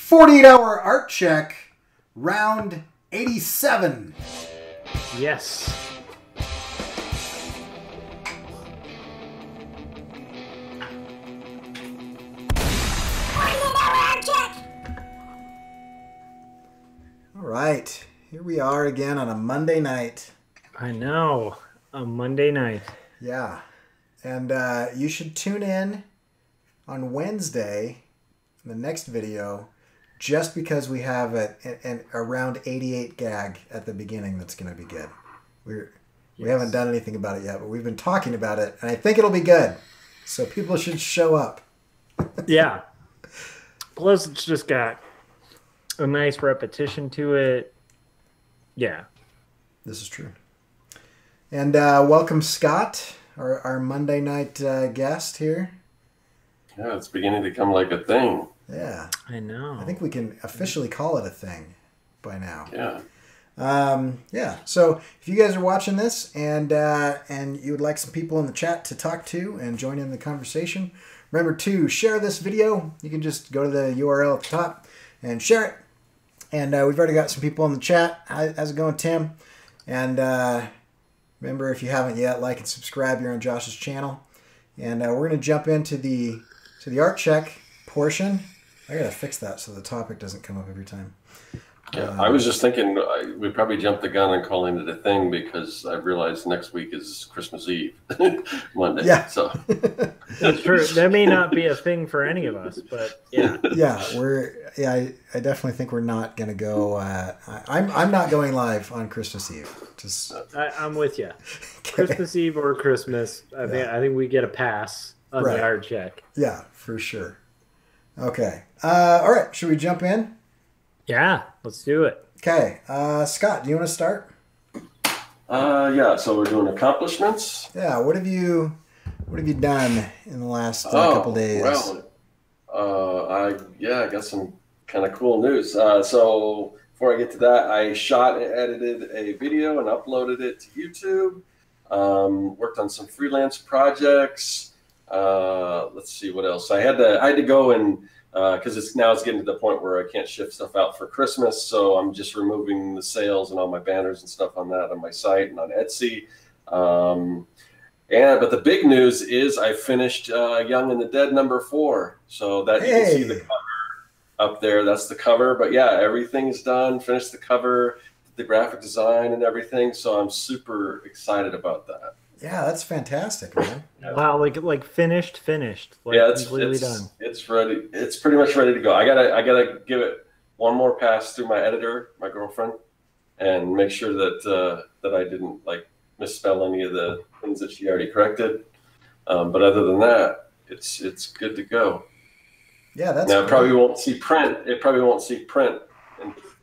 48-hour art check, round 87. Yes. All right, here we are again on a Monday night. I know, a Monday night. Yeah, and you should tune in on Wednesday in the next video, just because we have a round 88 gag at the beginning that's going to be good. We haven't done anything about it yet, but we've been talking about it, and I think it'll be good. So people should show up. Yeah. Plus, it's just got a nice repetition to it. Yeah. This is true. And welcome, Scott, our Monday night guest here. Yeah, it's beginning to come like a thing. Yeah. I know. I think we can officially call it a thing by now. Yeah. Yeah. So if you guys are watching this and you would like some people in the chat to talk to and join in the conversation, remember to share this video. You can just go to the URL at the top and share it. And we've already got some people in the chat. How's it going, Tim? And remember, if you haven't yet, like and subscribe here on Josh's channel. And we're going to jump into the art check portion. I got to fix that so the topic doesn't come up every time. Yeah, I was just thinking we probably jumped the gun on calling it a thing because I realized next week is Christmas Eve, Monday. Yeah. So That's true. That may not be a thing for any of us, but yeah. Yeah, I definitely think we're not going to go. I'm not going live on Christmas Eve. Just I'm with you. Okay. Christmas Eve or Christmas, I think we get a pass on the art check. Yeah, for sure. Okay. All right. Should we jump in? Yeah, let's do it. Okay. Scott, do you want to start? Yeah, so we're doing accomplishments. Yeah, what have you done in the last couple days? Well, I got some kind of cool news. So before I get to that, I shot and edited a video and uploaded it to YouTube. Worked on some freelance projects. Let's see what else. I had to go and because it's getting to the point where I can't ship stuff out for Christmas, so I'm just removing the sales and all my banners and stuff on that on my site and on Etsy. But the big news is I finished Young and the Dead #4, so that you can see the cover up there. That's the cover. But yeah, everything's done. Finished the cover, the graphic design, and everything. So I'm super excited about that. Yeah, that's fantastic, man. Yeah. Wow, like finished. Like yeah, completely done. It's ready. It's pretty much ready to go. I gotta give it one more pass through my editor, my girlfriend, and make sure that that I didn't misspell any of the things that she already corrected. But other than that, it's good to go. Yeah, that's now. It probably won't see print. It probably won't see print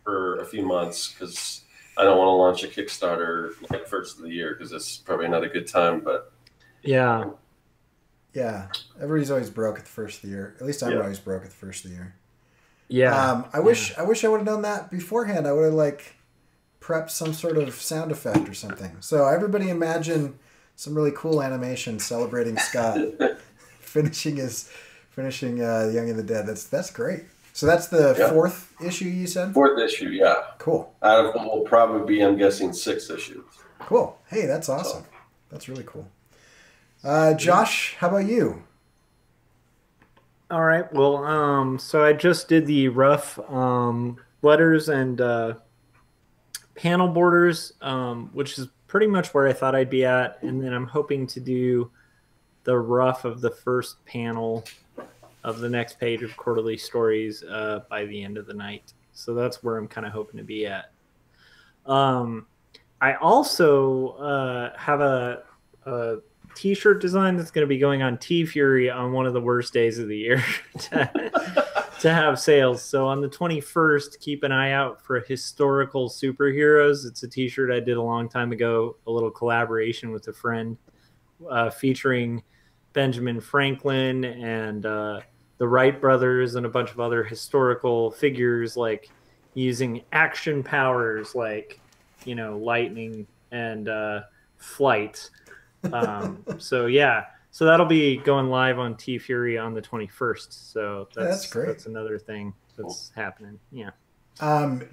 for a few months because I don't want to launch a Kickstarter first of the year because it's probably not a good time. But yeah, everybody's always broke at the first of the year. At least I'm always broke at the first of the year. Yeah. I wish I would have done that beforehand. I would have prepped some sort of sound effect or something. So everybody imagine some really cool animation celebrating Scott finishing Young and the Dead. That's great. So that's the fourth issue you said? Fourth issue, yeah. Cool. Out of what will probably be, I'm guessing, 6 issues. Cool. Hey, that's awesome. So. That's really cool. Josh, how about you? All right. Well, so I just did the rough letters and panel borders, which is pretty much where I thought I'd be at. And then I'm hoping to do the rough of the first panel of the next page of Quarterly Stories by the end of the night. So that's where I'm kind of hoping to be at. I also have a t-shirt design that's going to be going on T-Fury on one of the worst days of the year to have sales. So on the 21st, keep an eye out for Historical Superheroes. It's a t-shirt I did a long time ago, a little collaboration with a friend featuring Benjamin Franklin and the Wright brothers and a bunch of other historical figures, using action powers lightning and flight. So yeah, So that'll be going live on T Fury on the 21st. So that's great. That's another thing that's happening. Yeah.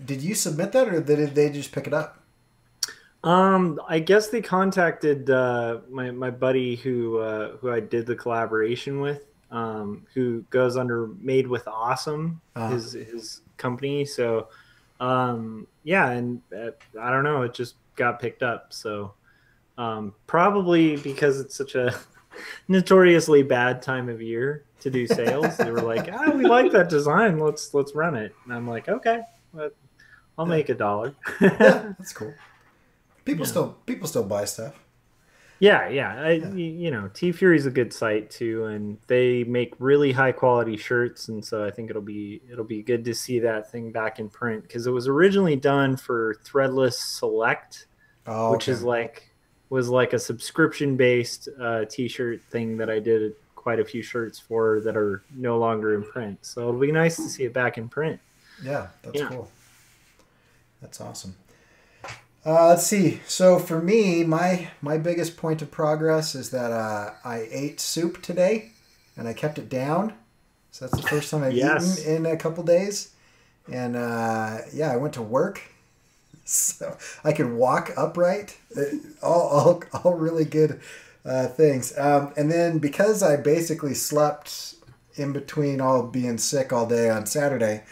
Did you submit that, or did they just pick it up? I guess they contacted my buddy who I did the collaboration with, who goes under Made with Awesome, his company. So yeah, and I don't know, it just got picked up. So probably because it's such a notoriously bad time of year to do sales, they were like, we like that design, let's run it. And I'm like, okay, but I'll make $1. Yeah, that's cool. People still buy stuff. Yeah. You know, T Fury's a good site too, and they make really high quality shirts, and so I think it'll be good to see that thing back in print, because it was originally done for Threadless Select, which is was like a subscription based t-shirt thing that I did quite a few shirts for that are no longer in print. So it'll be nice to see it back in print. Yeah, that's cool. That's awesome. Let's see. So for me, my biggest point of progress is that I ate soup today, and I kept it down. So that's the first time I've eaten in a couple days. And I went to work, so I could walk upright. All really good things. And then because I basically slept in between all being sick all day on Saturday,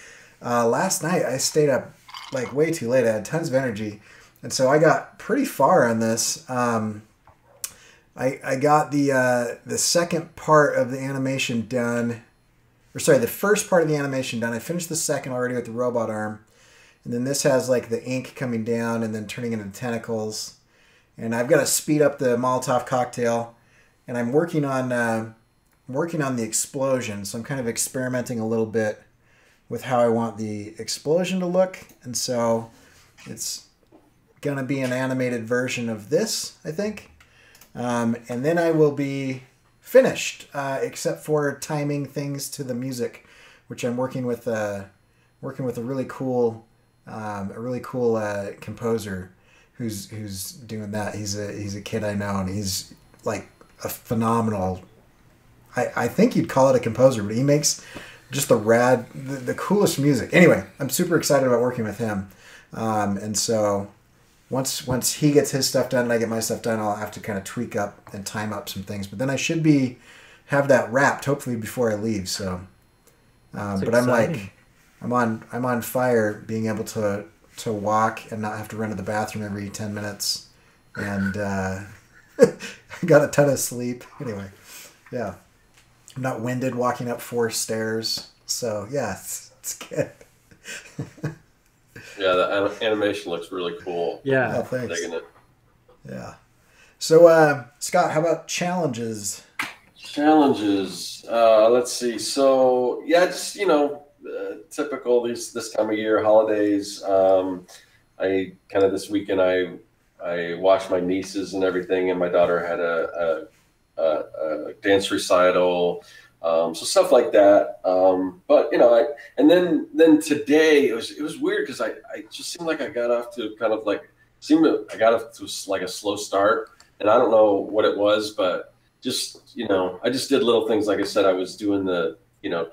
last night I stayed up like way too late. I had tons of energy. And so I got pretty far on this. I got the second part of the animation done. Or sorry, the first part of the animation done. I finished the second already with the robot arm. And then this has like the ink coming down and then turning into tentacles. And I've got to speed up the Molotov cocktail. And I'm working on the explosion. So I'm kind of experimenting a little bit with how I want the explosion to look. And so it's going to be an animated version of this, I think. And then I will be finished, except for timing things to the music, which I'm working with a really cool composer who's doing that. He's a kid I know, and he's like a phenomenal. I think you'd call it a composer, but he makes just the coolest music. Anyway, I'm super excited about working with him, and so. Once he gets his stuff done and I get my stuff done, I'll have to kind of tweak up and time up some things. But then I should have that wrapped hopefully before I leave. So, but exciting. I'm on fire being able to walk and not have to run to the bathroom every 10 minutes, and I got a ton of sleep. Anyway, yeah, I'm not winded walking up 4 stairs. So yeah, it's good. Yeah, the animation looks really cool. Yeah, oh, thanks. Digging it. Yeah. So, Scott, how about challenges? Challenges. Let's see. So, yeah, just typical this time of year, holidays. I kind of this weekend I watched my nieces and everything, and my daughter had a dance recital. So stuff like that. But and then today it was weird because I just seemed like I got off to kind of like I got off to like a slow start, and I don't know what it was, but just I just did little things. Like I said, I was doing the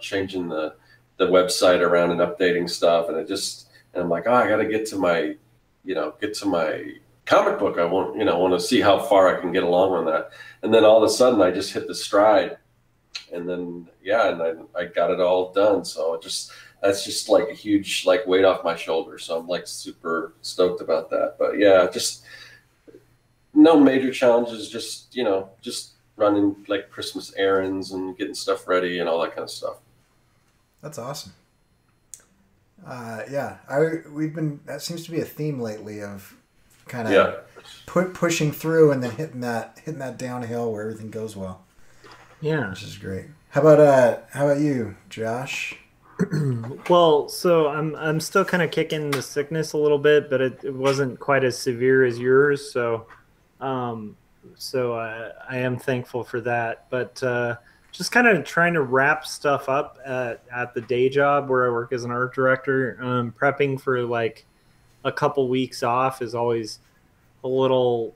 changing the website around and updating stuff, and I'm like, I got to get to my comic book. I want to see how far I can get along on that, and then all of a sudden I just hit the stride. And then, I got it all done. So that's just like a huge like weight off my shoulders. So I'm like super stoked about that. But yeah, just no major challenges. Just running like Christmas errands and getting stuff ready and all that kind of stuff. That's awesome. That seems to be a theme lately of kind of pushing through and then hitting that downhill where everything goes well. Yeah, which is great. How about you, Josh? Well, so I'm still kind of kicking the sickness a little bit, but it wasn't quite as severe as yours. So, I am thankful for that. But just kind of trying to wrap stuff up at the day job where I work as an art director. Prepping for like a couple weeks off is always a little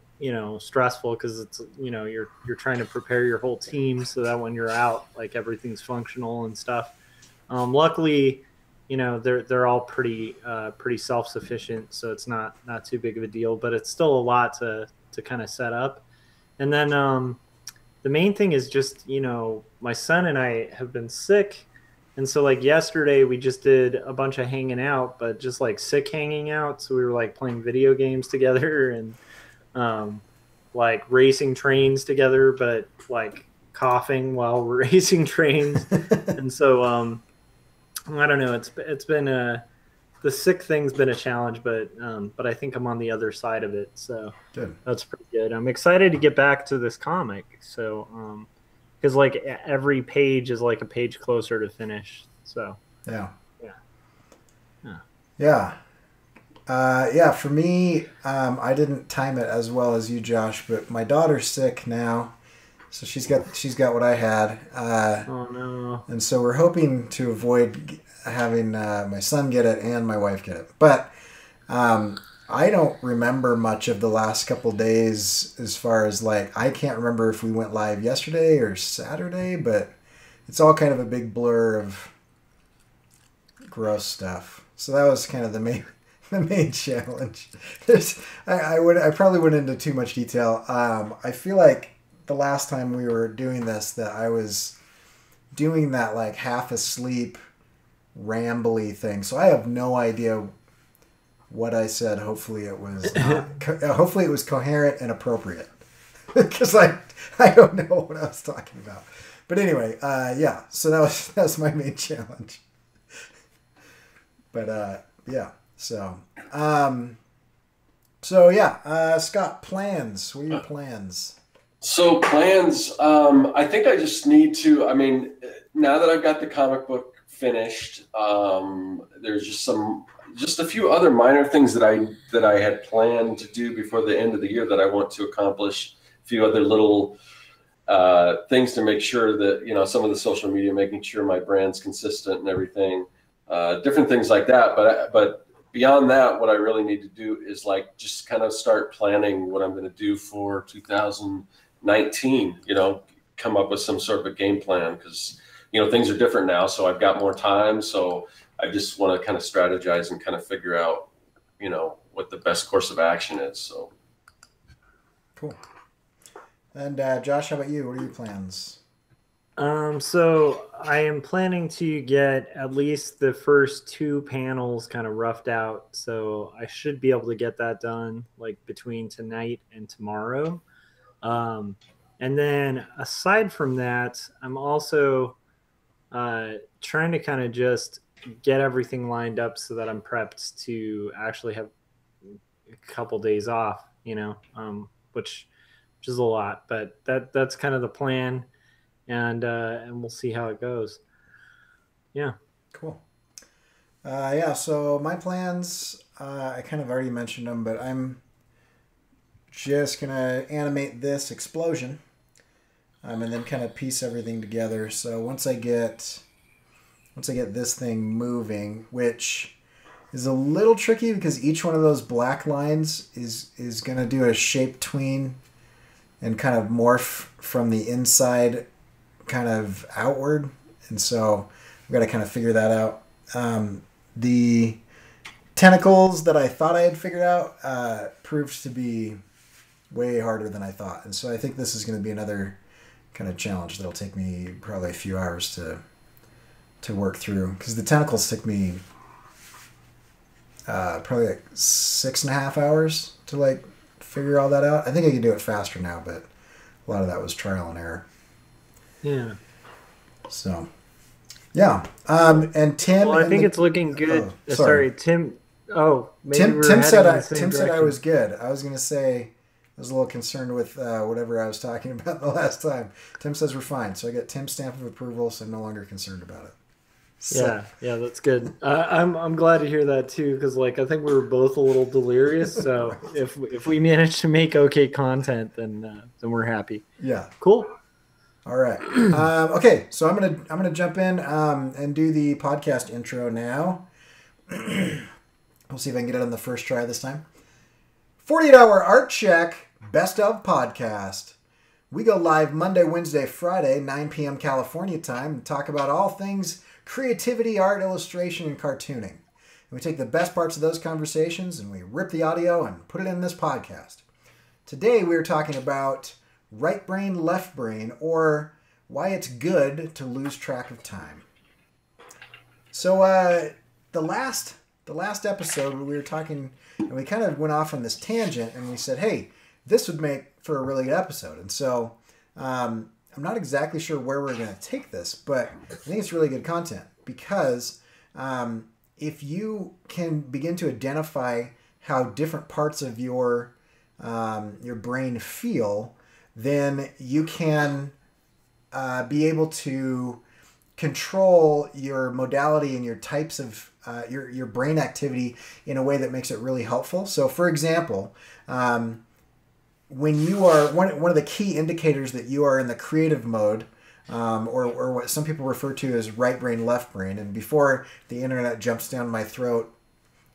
stressful because it's, you're trying to prepare your whole team so that when you're out, like everything's functional and stuff. Luckily, they're all pretty self-sufficient, so it's not too big of a deal, but it's still a lot to kind of set up. And then the main thing is just, my son and I have been sick. And so like yesterday we just did a bunch of hanging out, but just like sick hanging out. So we were like playing video games together and like racing trains together, but like coughing while we're racing trains. And so I don't know. It's been the sick thing's been a challenge, but I think I'm on the other side of it. So good. That's pretty good. I'm excited to get back to this comic. So because like every page is like a page closer to finish. So yeah. For me, I didn't time it as well as you, Josh, but my daughter's sick now, so she's got what I had. Oh no! And so we're hoping to avoid having my son get it and my wife get it. But I don't remember much of the last couple days as far as like, I can't remember if we went live yesterday or Saturday, but it's all kind of a big blur of gross stuff. So that was kind of the main challenge. I probably went into too much detail. I feel like the last time we were doing this that I was doing that like half asleep rambly thing. So I have no idea what I said. Hopefully it was hopefully it was coherent and appropriate, because I don't know what I was talking about. But anyway, so that was my main challenge. But Scott, plans. What are your plans? So plans, I think I just need to, now that I've got the comic book finished, there's just a few other minor things that I had planned to do before the end of the year that I want to accomplish. A few other little things to make sure that, some of the social media, making sure my brand's consistent and everything, different things like that. But beyond that, what I really need to do is like just kind of start planning what I'm going to do for 2019, come up with some sort of a game plan, because, things are different now. So I've got more time. So I just want to kind of strategize and kind of figure out, what the best course of action is. So. Cool. And Josh, how about you? What are your plans? So I am planning to get at least the first 2 panels kind of roughed out. So I should be able to get that done like between tonight and tomorrow. And then aside from that, I'm also trying to kind of just get everything lined up so that I'm prepped to actually have a couple days off, which is a lot, but that's kind of the plan. And we'll see how it goes. Yeah. Cool. So my plans, I kind of already mentioned them, but I'm just going to animate this explosion and then kind of piece everything together. So once I get this thing moving, which is a little tricky because each one of those black lines is going to do a shape tween and kind of morph from the inside kind of outward, and so I've got to kind of figure that out. The tentacles that I thought I had figured out proved to be way harder than I thought, and so I think this is going to be another kind of challenge that'll take me probably a few hours to work through, because the tentacles took me probably like 6.5 hours to like figure all that out. I think I can do it faster now, but a lot of that was trial and error. Yeah. So, yeah. And Tim. Well, I think it's looking good. Oh, sorry, Tim. Oh, maybe Tim said I was good. I was going to say I was a little concerned with whatever I was talking about the last time. Tim says we're fine, so I get Tim's stamp of approval, so I'm no longer concerned about it. So. Yeah, that's good. I'm glad to hear that too, because like I think we were both a little delirious. So if we manage to make okay content, then we're happy. Yeah. Cool. All right. Okay, so I'm gonna jump in and do the podcast intro now. We'll see if I can get it on the first try this time. 48-hour art check. Best of Podcast. We go live Monday, Wednesday, Friday, 9 p.m. California time, and talk about all things creativity, art, illustration, and cartooning. And we take the best parts of those conversations and we rip the audio and put it in this podcast. Today we are talking about right brain, left brain, or why it's good to lose track of time. So the last episode we were talking, and we kind of went off on this tangent, and we said, hey, this would make for a really good episode. And so I'm not exactly sure where we're going to take this, but I think it's really good content because if you can begin to identify how different parts of your brain feel, then you can be able to control your modality and your types of your brain activity in a way that makes it really helpful. So, for example, when you are one of the key indicators that you are in the creative mode, or what some people refer to as right brain, left brain. And before the internet jumps down my throat,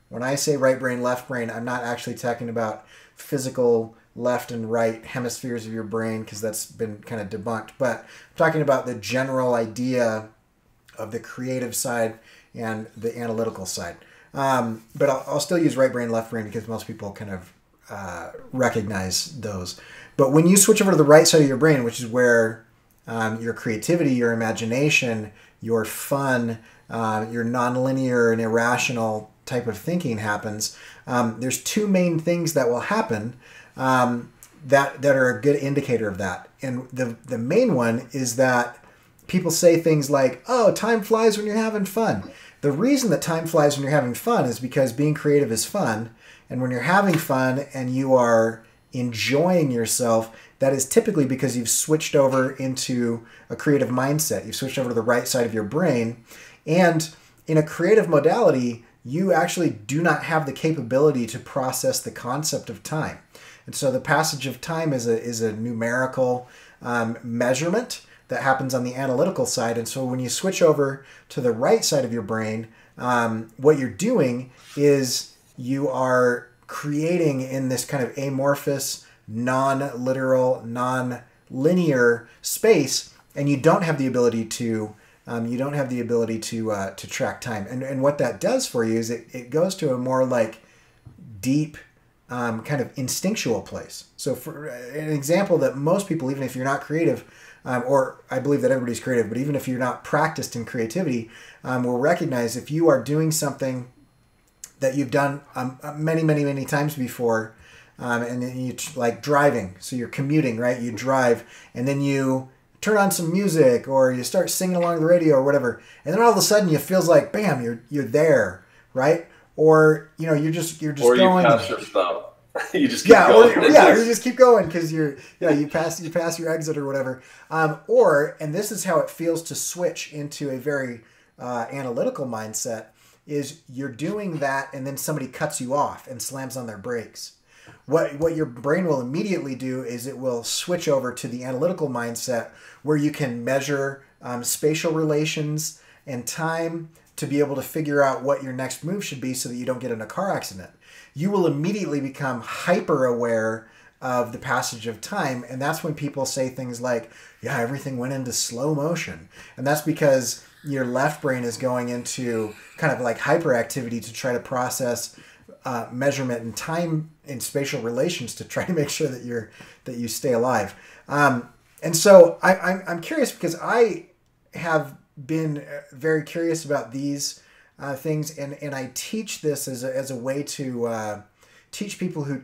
when I say right brain, left brain, I'm not actually talking about physical left and right hemispheres of your brain, because that's been kind of debunked. But I'm talking about the general idea of the creative side and the analytical side. But I'll still use right brain, left brain, because most people kind of recognize those. But when you switch over to the right side of your brain, which is where your creativity, your imagination, your fun, your nonlinear and irrational type of thinking happens, there's two main things that will happen that are a good indicator of that. And the main one is that people say things like, oh, time flies when you're having fun. The reason that time flies when you're having fun is because being creative is fun. And when you're having fun and you are enjoying yourself, that is typically because you've switched over into a creative mindset. You've switched over to the right side of your brain. And in a creative modality, you actually do not have the capability to process the concept of time. And so the passage of time is a numerical measurement that happens on the analytical side. And so when you switch over to the right side of your brain, what you're doing is you are creating in this kind of amorphous, non-literal, non-linear space, and you don't have the ability to track time. And what that does for you is it goes to a more like deep kind of instinctual place. So for an example that most people, even if you're not creative, or I believe that everybody's creative, but even if you're not practiced in creativity, will recognize if you are doing something that you've done many times before, and then you like driving. So you're commuting, right? You drive, and then you turn on some music, or you start singing along the radio, or whatever, and then all of a sudden it feels like, bam, you're there, right? Or you're just or going. Or you pass your stop. You just keep going. You just keep going because you pass your exit or whatever. And this is how it feels to switch into a very analytical mindset. Is you're doing that and then somebody cuts you off and slams on their brakes. What your brain will immediately do is it will switch over to the analytical mindset where you can measure spatial relations and time to be able to figure out what your next move should be so that you don't get in a car accident. You will immediately become hyper aware of the passage of time, and that's when people say things like, yeah, everything went into slow motion. And that's because your left brain is going into kind of like hyperactivity to try to process measurement and time in spatial relations to try to make sure that you stay alive. And so I'm curious because I have been very curious about these things, and I teach this as a way to teach people who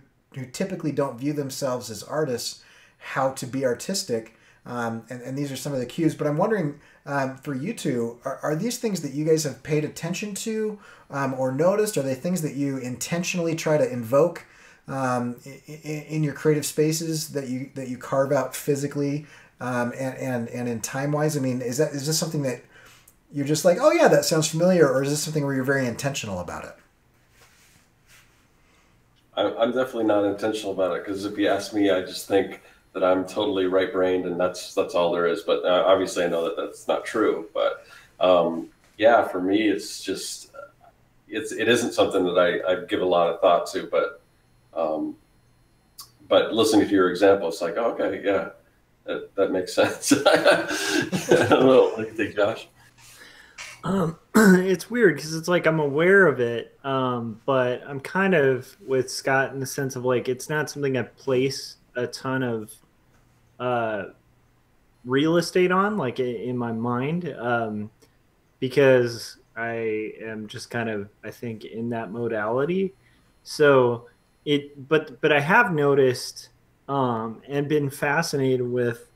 typically don't view themselves as artists how to be artistic. And these are some of the cues, but I'm wondering for you two, are these things that you guys have paid attention to or noticed? Are they things that you intentionally try to invoke in your creative spaces that you carve out physically and in time wise? I mean, is this something that you're just like, oh yeah, that sounds familiar, or is this something where you're very intentional about it? I'm definitely not intentional about it, because if you ask me, I just think that I'm totally right-brained, and that's all there is. But obviously, I know that that's not true. But yeah, for me, it's just it isn't something that I give a lot of thought to. But but listening to your example, it's like, oh, okay, yeah, that makes sense. I don't know. What do you think, Josh? It's weird because it's like I'm aware of it, but I'm kind of with Scott in the sense of like it's not something I place a ton of uh, real estate on, like in my mind, because I am just kind of, I think, in that modality. So but I have noticed and been fascinated with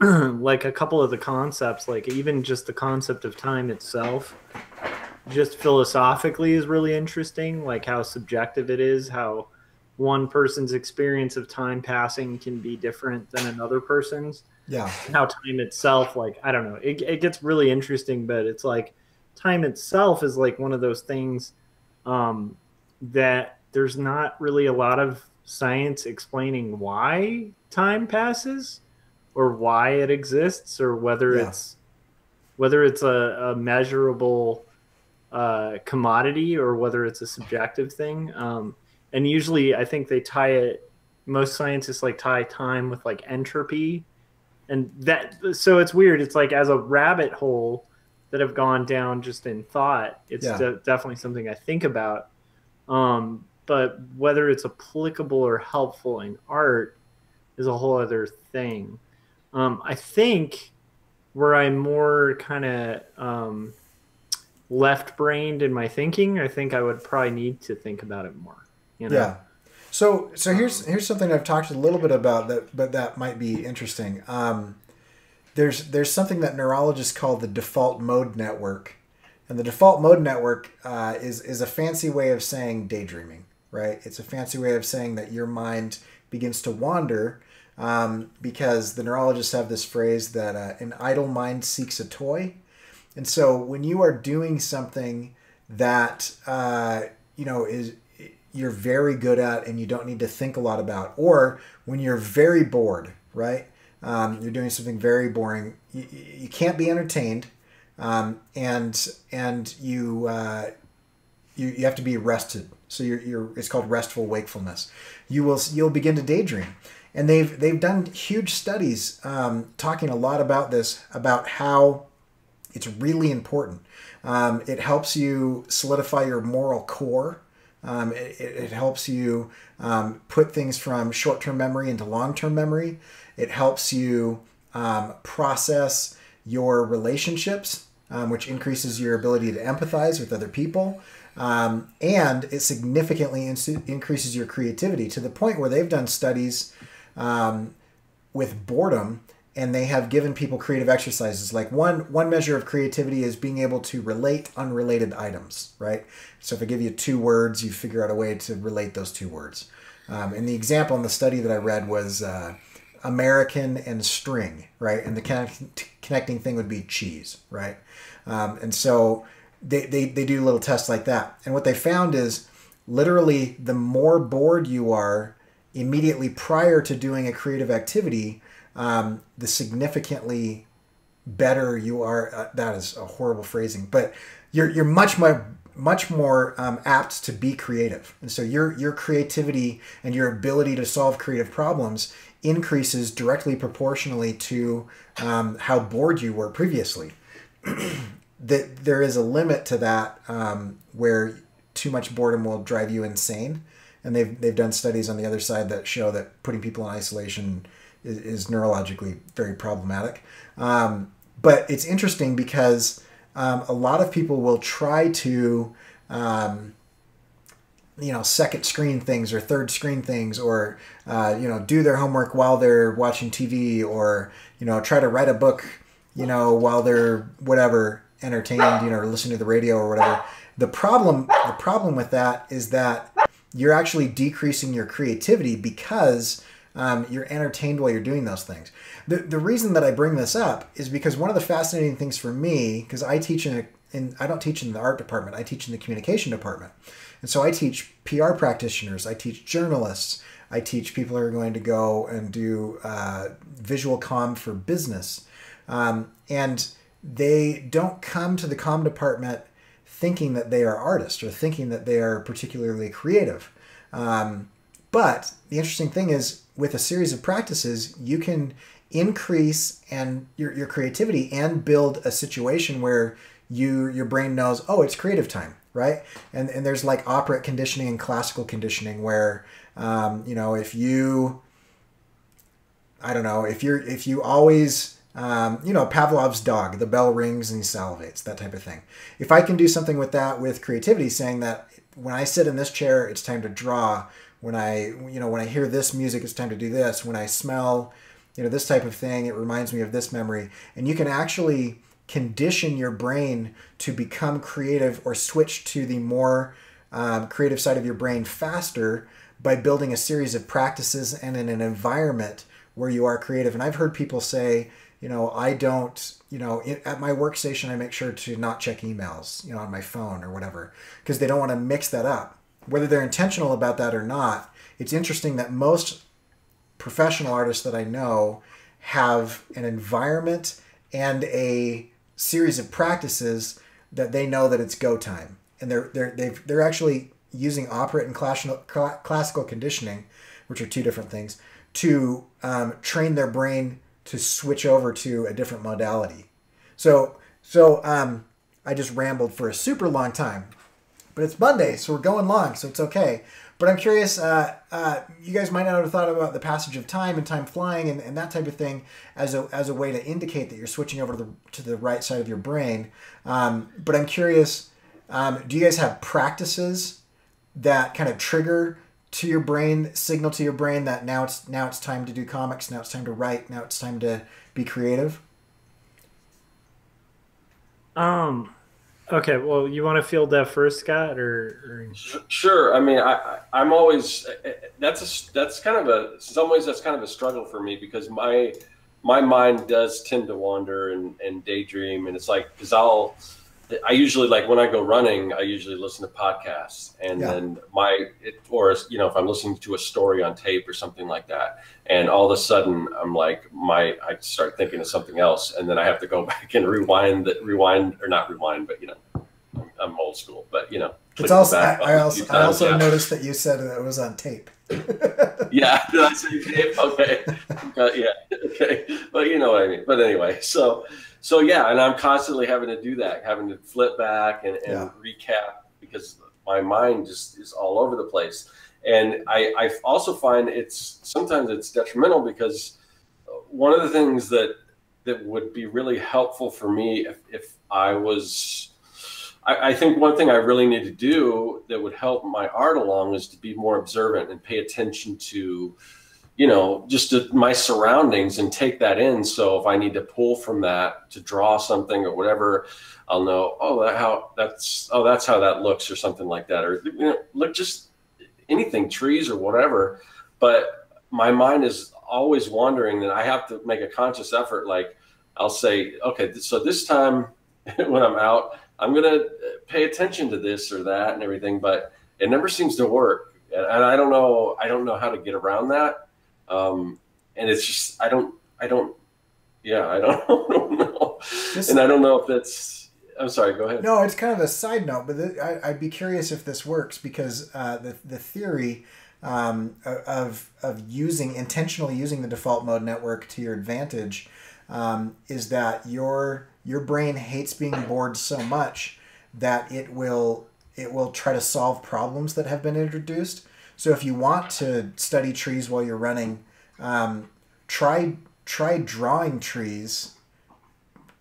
like a couple of the concepts, like even just the concept of time itself, just philosophically is really interesting, like how subjective it is, how one person's experience of time passing can be different than another person's. Yeah. How time itself, like, I don't know, it gets really interesting, but it's like time itself is like one of those things that there's not really a lot of science explaining why time passes or why it exists or whether it's a measurable commodity or whether it's a subjective thing. And usually I think they tie it, most scientists like tie time with like entropy, and that, so it's weird. It's like as a rabbit hole that have gone down just in thought, it's definitely something I think about. But whether it's applicable or helpful in art is a whole other thing. I think where I'm more kind of left-brained in my thinking, I think I would probably need to think about it more. You know? Yeah. So here's something I've talked a little bit about that might be interesting. There's something that neurologists call the default mode network, and the default mode network is a fancy way of saying daydreaming, right? It's a fancy way of saying that your mind begins to wander, because the neurologists have this phrase that an idle mind seeks a toy, and so when you are doing something that is you're very good at and you don't need to think a lot about, or when you're very bored, right? You're doing something very boring. You can't be entertained, and you have to be rested. So it's called restful wakefulness. You'll begin to daydream, and they've done huge studies talking a lot about this, about how it's really important. It helps you solidify your moral core. It helps you put things from short-term memory into long-term memory. It helps you process your relationships, which increases your ability to empathize with other people. And it significantly increases your creativity to the point where they've done studies with boredom, and they have given people creative exercises. Like one measure of creativity is being able to relate unrelated items, right? So if I give you 2 words, you figure out a way to relate those 2 words. And the example in the study that I read was American and string, right? And the connecting thing would be cheese, right? And so they do little tests like that. And what they found is literally the more bored you are immediately prior to doing a creative activity, the significantly better you are. That is a horrible phrasing, but you're much more apt to be creative, and so your creativity and your ability to solve creative problems increases directly proportionally to how bored you were previously. That there is a limit to that, where too much boredom will drive you insane, and they've done studies on the other side that show that putting people in isolation is neurologically very problematic. But it's interesting because a lot of people will try to, second screen things or third screen things, or, do their homework while they're watching TV, or, try to write a book, while they're whatever, entertained, or listening to the radio or whatever. The problem with that is that you're actually decreasing your creativity because you're entertained while you're doing those things. The reason that I bring this up is because one of the fascinating things for me, because I teach I don't teach in the art department, I teach in the communication department. And so I teach PR practitioners, I teach journalists, I teach people who are going to go and do visual comm for business. And they don't come to the comm department thinking that they are artists or thinking that they are particularly creative. But the interesting thing is, with a series of practices, you can increase and your creativity and build a situation where your brain knows, oh, it's creative time, right? And there's like operant conditioning and classical conditioning where, if you, I don't know, if you always, Pavlov's dog, the bell rings and he salivates, that type of thing. If I can do something with that, with creativity, saying that when I sit in this chair, it's time to draw. When I hear this music, it's time to do this. When I smell, this type of thing, it reminds me of this memory. And you can actually condition your brain to become creative or switch to the more creative side of your brain faster by building a series of practices and in an environment where you are creative. And I've heard people say, I don't, at my workstation, I make sure to not check emails, on my phone or whatever, because they don't want to mix that up. Whether they're intentional about that or not, it's interesting that most professional artists that I know have an environment and a series of practices that they know that it's go time. And they're actually using operant and classical conditioning, which are two different things, to train their brain to switch over to a different modality. So I just rambled for a super long time, but it's Monday, so we're going long, so it's okay. But I'm curious, you guys might not have thought about the passage of time and time flying and that type of thing as a way to indicate that you're switching over to the right side of your brain. But I'm curious, do you guys have practices that kind of trigger to your brain, signal to your brain that now it's time to do comics, now it's time to write, now it's time to be creative? Okay, well, you want to field that first, Scott, or... Sure. I mean, I'm always, that's kind of in some ways that's kind of a struggle for me, because my mind does tend to wander and daydream, and it's like, because I usually, like when I go running, I usually listen to podcasts, and then if I'm listening to a story on tape or something like that, and all of a sudden I'm like, I start thinking of something else, and then I have to go back and rewind, or not rewind, but I'm old school, but it's also, I also noticed that you said that it was on tape. Yeah, did I say tape? Okay. Yeah, okay. But you know what I mean. But anyway, so yeah, and I'm constantly having to do that, having to flip back and recap, because my mind just is all over the place. And I also find sometimes it's detrimental, because one of the things that would be really helpful for me if I think one thing I really need to do that would help my art along is to be more observant and pay attention to, just to my surroundings and take that in. So if I need to pull from that to draw something or whatever, I'll know, that's how that looks, or something like that. Or, look, just anything, trees or whatever. But my mind is always wandering, and I have to make a conscious effort. Like I'll say, okay, so this time when I'm out, I'm going to pay attention to this or that and everything, but it never seems to work. And I don't know how to get around that. And it's just, I don't know. And I don't know if that's, I'm sorry, go ahead. No, it's kind of a side note, but I'd be curious if this works, because the theory of intentionally using the default mode network to your advantage is that your brain hates being bored so much that it will try to solve problems that have been introduced. So if you want to study trees while you're running, try drawing trees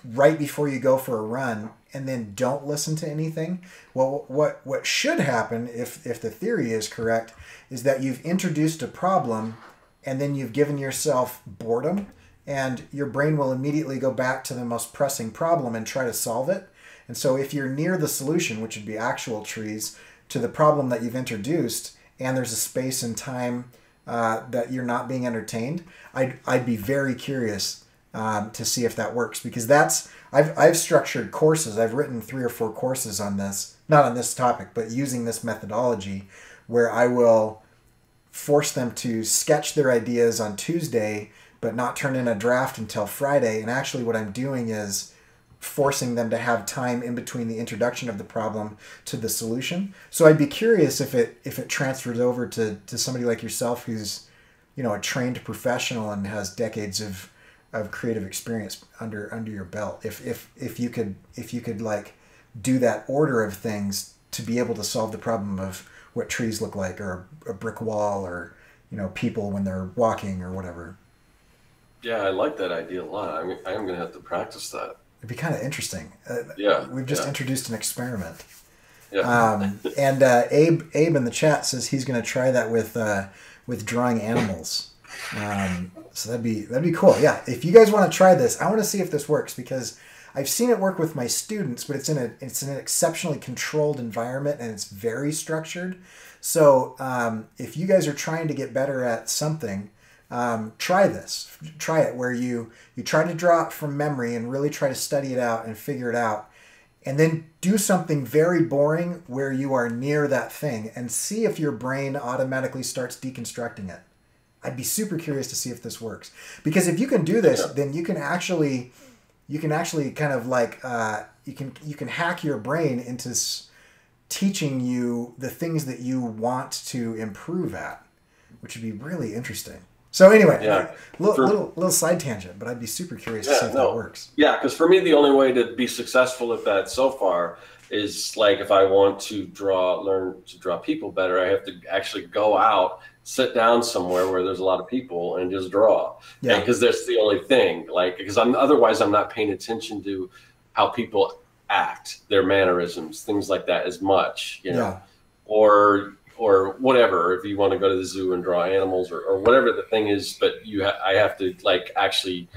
right before you go for a run, and then don't listen to anything. Well, what should happen, if the theory is correct, is that you've introduced a problem, and then you've given yourself boredom, and your brain will immediately go back to the most pressing problem and try to solve it. And so if you're near the solution, which would be actual trees, to the problem that you've introduced, and there's a space and time that you're not being entertained, I'd be very curious to see if that works, because I've structured courses. I've written 3 or 4 courses on this, not on this topic, but using this methodology, where I will force them to sketch their ideas on Tuesday, but not turn in a draft until Friday. And actually what I'm doing is forcing them to have time in between the introduction of the problem to the solution. So I'd be curious if it transfers over to somebody like yourself who's, you know, a trained professional and has decades of creative experience under your belt. If you could like do that order of things to be able to solve the problem of what trees look like, or a brick wall, or, you know, people when they're walking or whatever. Yeah, I like that idea a lot. I am going to have to practice that. It'd be kind of interesting. Yeah, we've just introduced an experiment. Yeah. And Abe in the chat says he's going to try that with drawing animals. So that'd be cool. Yeah, if you guys want to try this, I want to see if this works, because I've seen it work with my students, but it's in an exceptionally controlled environment and it's very structured. So if you guys are trying to get better at something, try this. Try it where you try to draw it from memory and really try to study it out and figure it out. And then do something very boring where you are near that thing and see if your brain automatically starts deconstructing it. I'd be super curious to see if this works. Because if you can do this, then you can actually kind of like, you can hack your brain into teaching you the things that you want to improve at, which would be really interesting. So anyway, little side tangent, but I'd be super curious to see if that works. Yeah, because for me, the only way to be successful at that so far is like, if I want to learn to draw people better, I have to actually go out, sit down somewhere where there's a lot of people and just draw. Yeah. Because that's the only thing. Like, because otherwise I'm not paying attention to how people act, their mannerisms, things like that as much, you know, or whatever, if you want to go to the zoo and draw animals or whatever the thing is, but I have to like actually,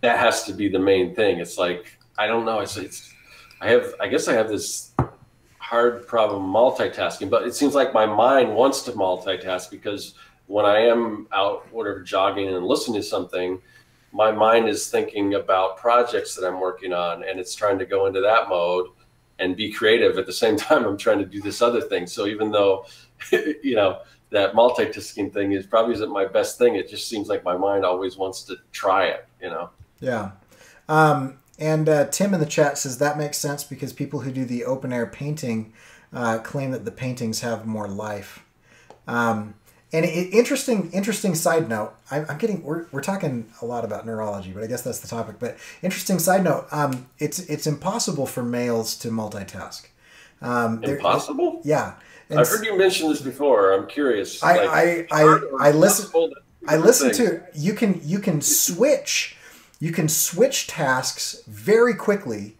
that has to be the main thing. It's like, I don't know. I guess I have this hard problem multitasking, but it seems like my mind wants to multitask, because when I am out, whatever, jogging and listening to something, my mind is thinking about projects that I'm working on, and it's trying to go into that mode and be creative at the same time I'm trying to do this other thing. So even though, you know, that multitasking thing probably isn't my best thing, it just seems like my mind always wants to try it, you know? Yeah. And Tim in the chat says that makes sense, because people who do the open air painting claim that the paintings have more life. And interesting side note. We're talking a lot about neurology, but I guess that's the topic. But interesting side note. It's impossible for males to multitask. Impossible? Yeah. And I've heard you mention this before. I'm curious. I listen to you can switch tasks very quickly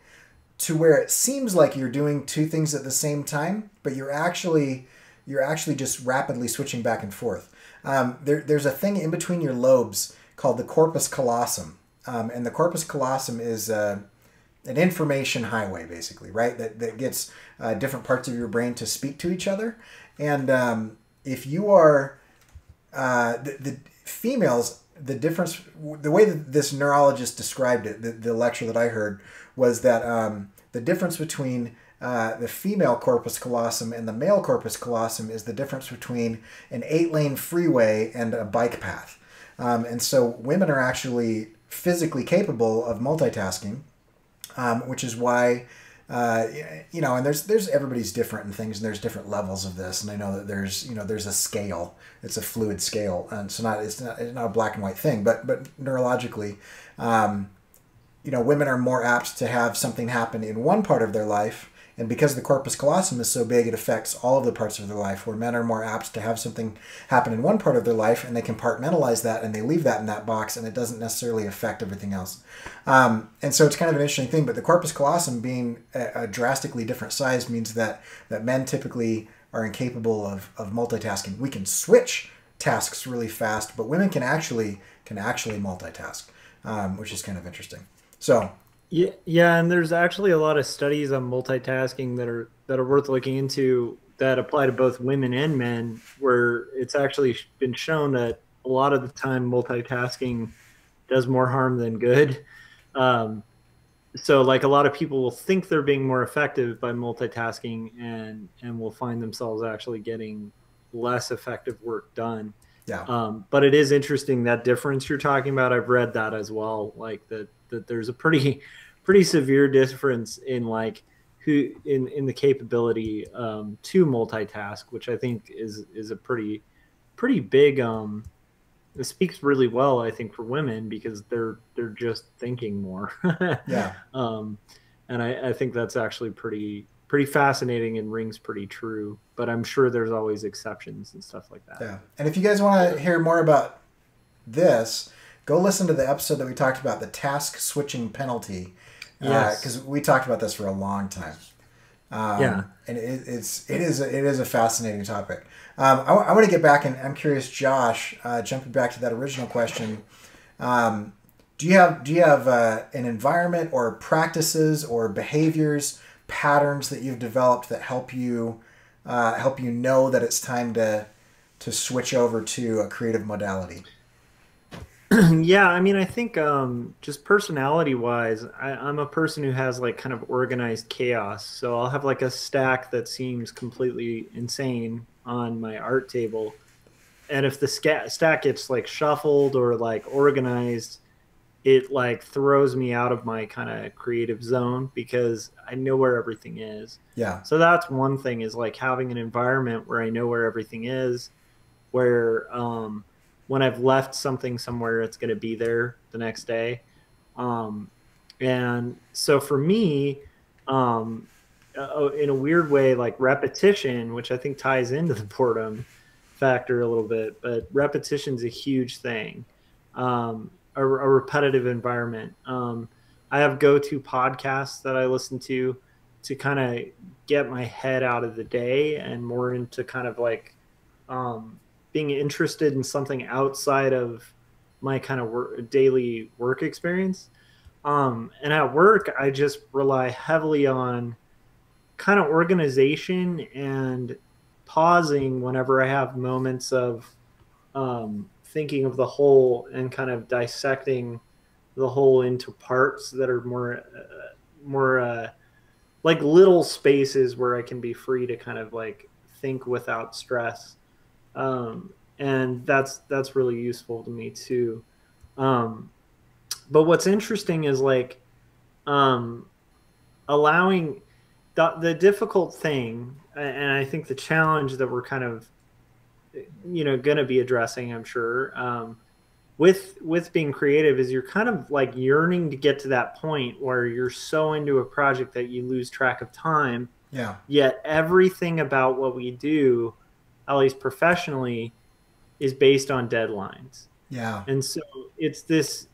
to where it seems like you're doing two things at the same time, but you're actually just rapidly switching back and forth. There's a thing in between your lobes called the Corpus Callosum. And the Corpus Callosum is an information highway, basically, right? That gets different parts of your brain to speak to each other. And if you are the females, the difference, the way that this neurologist described it, the lecture that I heard, was that the difference between the female corpus callosum and the male corpus callosum is the difference between an 8-lane freeway and a bike path. And so women are actually physically capable of multitasking, which is why, you know, and there's everybody's different and things, and there's different levels of this. And I know that there's a scale. It's a fluid scale, and so it's not a black and white thing, but neurologically, you know, women are more apt to have something happen in one part of their life, and because the corpus callosum is so big, it affects all of the parts of their life, where men are more apt to have something happen in one part of their life, and they compartmentalize that, and they leave that in that box, and it doesn't necessarily affect everything else. And so it's kind of an interesting thing, but the corpus callosum being a drastically different size means that men typically are incapable of multitasking. We can switch tasks really fast, but women can actually multitask, which is kind of interesting. So yeah, and there's actually a lot of studies on multitasking that are worth looking into that apply to both women and men, where it's actually been shown that a lot of the time multitasking does more harm than good. So like a lot of people will think they're being more effective by multitasking and will find themselves actually getting less effective work done. Yeah. But it is interesting, that difference you're talking about. I've read that as well, like that there's a pretty pretty severe difference in like who in the capability to multitask, which I think is a pretty big it speaks really well, I think, for women because they're just thinking more. Yeah. And I think that's actually pretty fascinating and rings pretty true. But I'm sure there's always exceptions and stuff like that. Yeah. And if you guys want to hear more about this, go listen to the episode that we talked about the task switching penalty. Yes. Because we talked about this for a long time. Yeah. And it is a fascinating topic. I want to get back, and I'm curious, Josh, jumping back to that original question. Do you have an environment or practices or behaviors, patterns that you've developed that help you know that it's time to switch over to a creative modality? Yeah, I mean, I think just personality-wise, I'm a person who has like kind of organized chaos. So I'll have like a stack that seems completely insane on my art table, and if the stack gets like shuffled or like organized, it like throws me out of my kind of creative zone because I know where everything is. Yeah. So that's one thing, is like having an environment where I know where everything is, where when I've left something somewhere, it's going to be there the next day. And so for me, in a weird way, like repetition, which I think ties into the boredom factor a little bit, but repetition is a huge thing. A repetitive environment. I have go-to podcasts that I listen to kind of get my head out of the day and more into kind of like being interested in something outside of my kind of daily work experience. And at work, I just rely heavily on kind of organization and pausing whenever I have moments of thinking of the whole and kind of dissecting the whole into parts that are more like little spaces where I can be free to kind of like think without stress. And that's really useful to me too. But what's interesting is like allowing the difficult thing, and I think the challenge that we're kind of going to be addressing, I'm sure, with being creative, is you're kind of like yearning to get to that point where you're so into a project that you lose track of time. Yeah. Yet everything about what we do, at least professionally, is based on deadlines. Yeah. And so it's this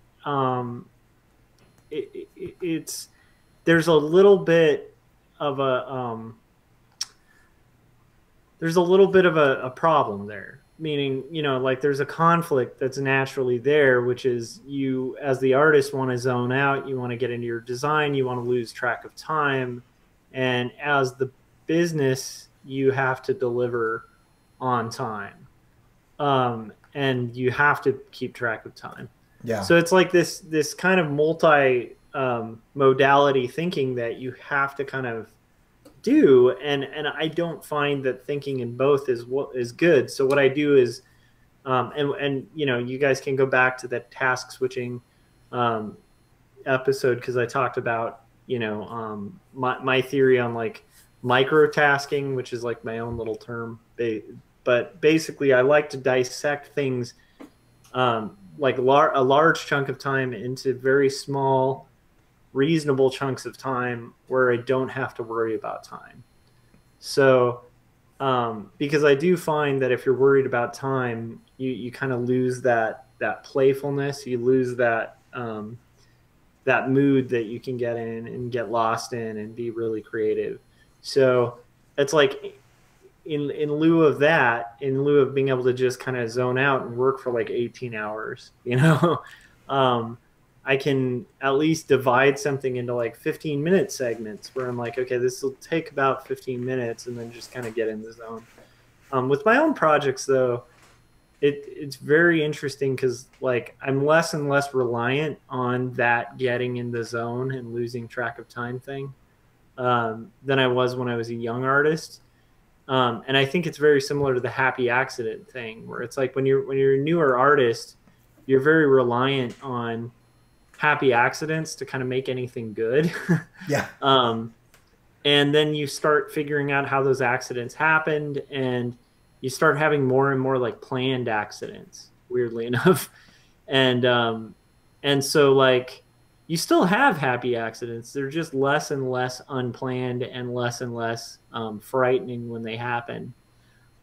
there's a little bit of a problem there, meaning, like there's a conflict that's naturally there, which is you as the artist want to zone out, you want to get into your design, you want to lose track of time, and as the business you have to deliver on time, and you have to keep track of time. Yeah. So it's like this kind of multi modality thinking that you have to kind of do, and I don't find that thinking in both is good. So what I do is and you guys can go back to that task switching episode, because I talked about my theory on like microtasking, which is like my own little term, but basically I like to dissect things like a large chunk of time into very small, reasonable chunks of time where I don't have to worry about time. So because I do find that if you're worried about time, you kind of lose that playfulness, you lose that that mood that you can get in and get lost in and be really creative. So it's like in lieu of that, in lieu of being able to just kind of zone out and work for like 18 hours, I can at least divide something into like 15-minute segments where I'm like, okay, this will take about 15 minutes, and then just kind of get in the zone. With my own projects, though, it's very interesting because like I'm less and less reliant on that getting in the zone and losing track of time thing than I was when I was a young artist. And I think it's very similar to the happy accident thing, where it's like when you're a newer artist, you're very reliant on happy accidents to kind of make anything good. Yeah. And then you start figuring out how those accidents happened, and you start having more and more like planned accidents, weirdly enough. And so like you still have happy accidents. They're just less and less unplanned and less frightening when they happen.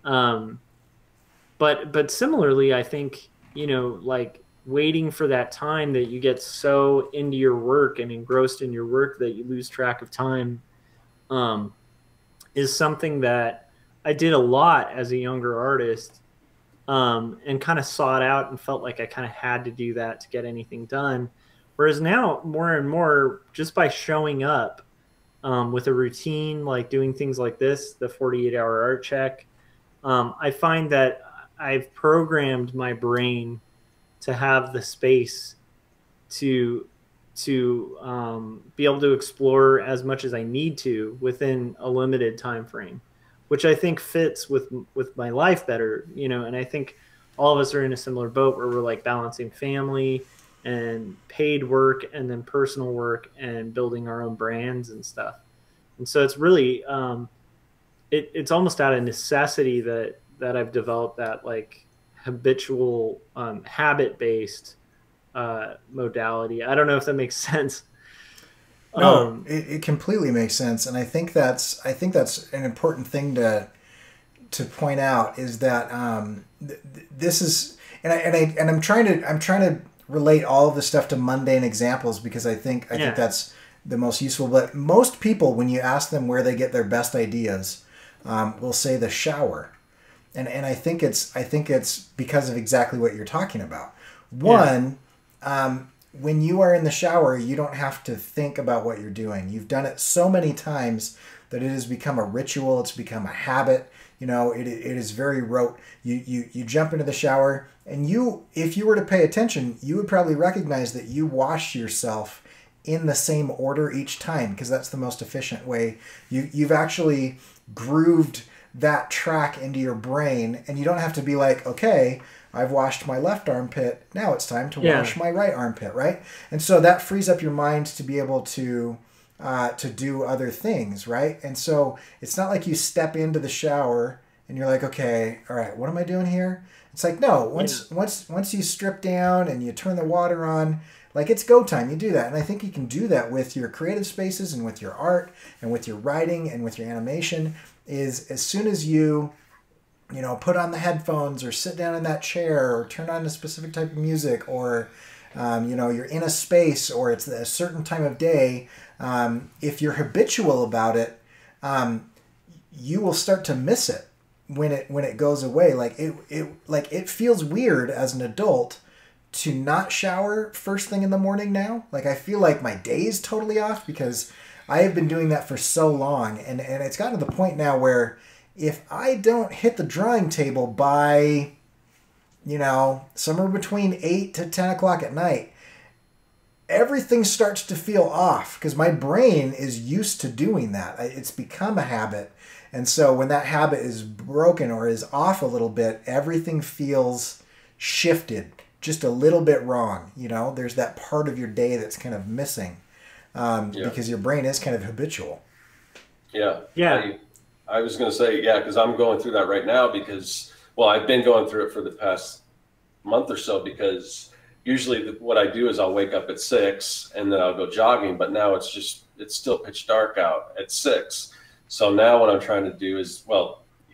But similarly, I think, you know, like waiting for that time that you get so into your work and engrossed in your work that you lose track of time, is something that I did a lot as a younger artist, and kind of sought out and felt like I kind of had to do that to get anything done. Whereas now, more and more, just by showing up with a routine, like doing things like this, the 48-hour art check, I find that I've programmed my brain to have the space to be able to explore as much as I need to within a limited time frame, which I think fits with my life better, you know. And I think all of us are in a similar boat where we're like balancing family and paid work and then personal work and building our own brands and stuff. And so it's really it's almost out of necessity that I've developed that like habitual habit-based modality. I don't know if that makes sense. No, it completely makes sense, and I think that's an important thing to point out, is that this is, and I'm trying to relate all of this stuff to mundane examples, because I think that's the most useful. But most people, when you ask them where they get their best ideas, will say the shower, and I think it's because of exactly what you're talking about. One. When you are in the shower, you don't have to think about what you're doing. You've done it so many times that it has become a ritual. It's become a habit. You know, it is very rote. You jump into the shower, and if you were to pay attention, you would probably recognize that you wash yourself in the same order each time, because that's the most efficient way. You've actually grooved that track into your brain, and you don't have to be like, okay, I've washed my left armpit, now it's time to wash my right armpit, right? And so that frees up your mind to be able to do other things, right? And so it's not like you step into the shower and you're like, okay, all right, what am I doing here? It's like, no, once you strip down and you turn the water on, like, it's go time. You do that. And I think you can do that with your creative spaces and with your art and with your writing and with your animation, is as soon as you put on the headphones or sit down in that chair or turn on a specific type of music, or, you're in a space or it's a certain time of day, if you're habitual about it, you will start to miss it when it goes away. It feels weird as an adult to not shower first thing in the morning now. Like, I feel like my day is totally off because I have been doing that for so long. And it's gotten to the point now where if I don't hit the drawing table by, somewhere between 8 to 10 o'clock at night, everything starts to feel off because my brain is used to doing that. It's become a habit. And so when that habit is broken or is off a little bit, everything feels shifted just a little bit wrong. There's that part of your day that's kind of missing because your brain is kind of habitual. Yeah. Yeah. I was going to say, because I'm going through that right now because, I've been going through it for the past month or so, because usually what I do is I'll wake up at 6 and then I'll go jogging, but now it's still pitch dark out at 6. So now what I'm trying to do is,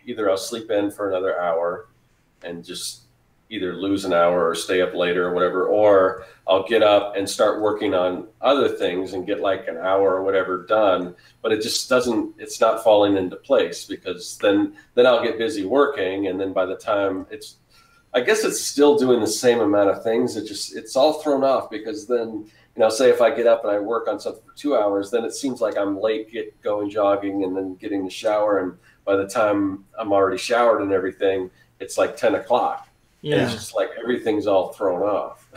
either I'll sleep in for another hour and just either lose an hour or stay up later or whatever, or I'll get up and start working on other things and get like an hour or whatever done. But it just it's not falling into place, because then I'll get busy working. And then by the time I guess it's still doing the same amount of things. It's all thrown off, because then, say if I get up and I work on something for 2 hours, then it seems like I'm late going jogging and then getting the shower. And by the time I'm already showered and everything, it's like 10 o'clock. Yeah. And it's just like everything's all thrown off.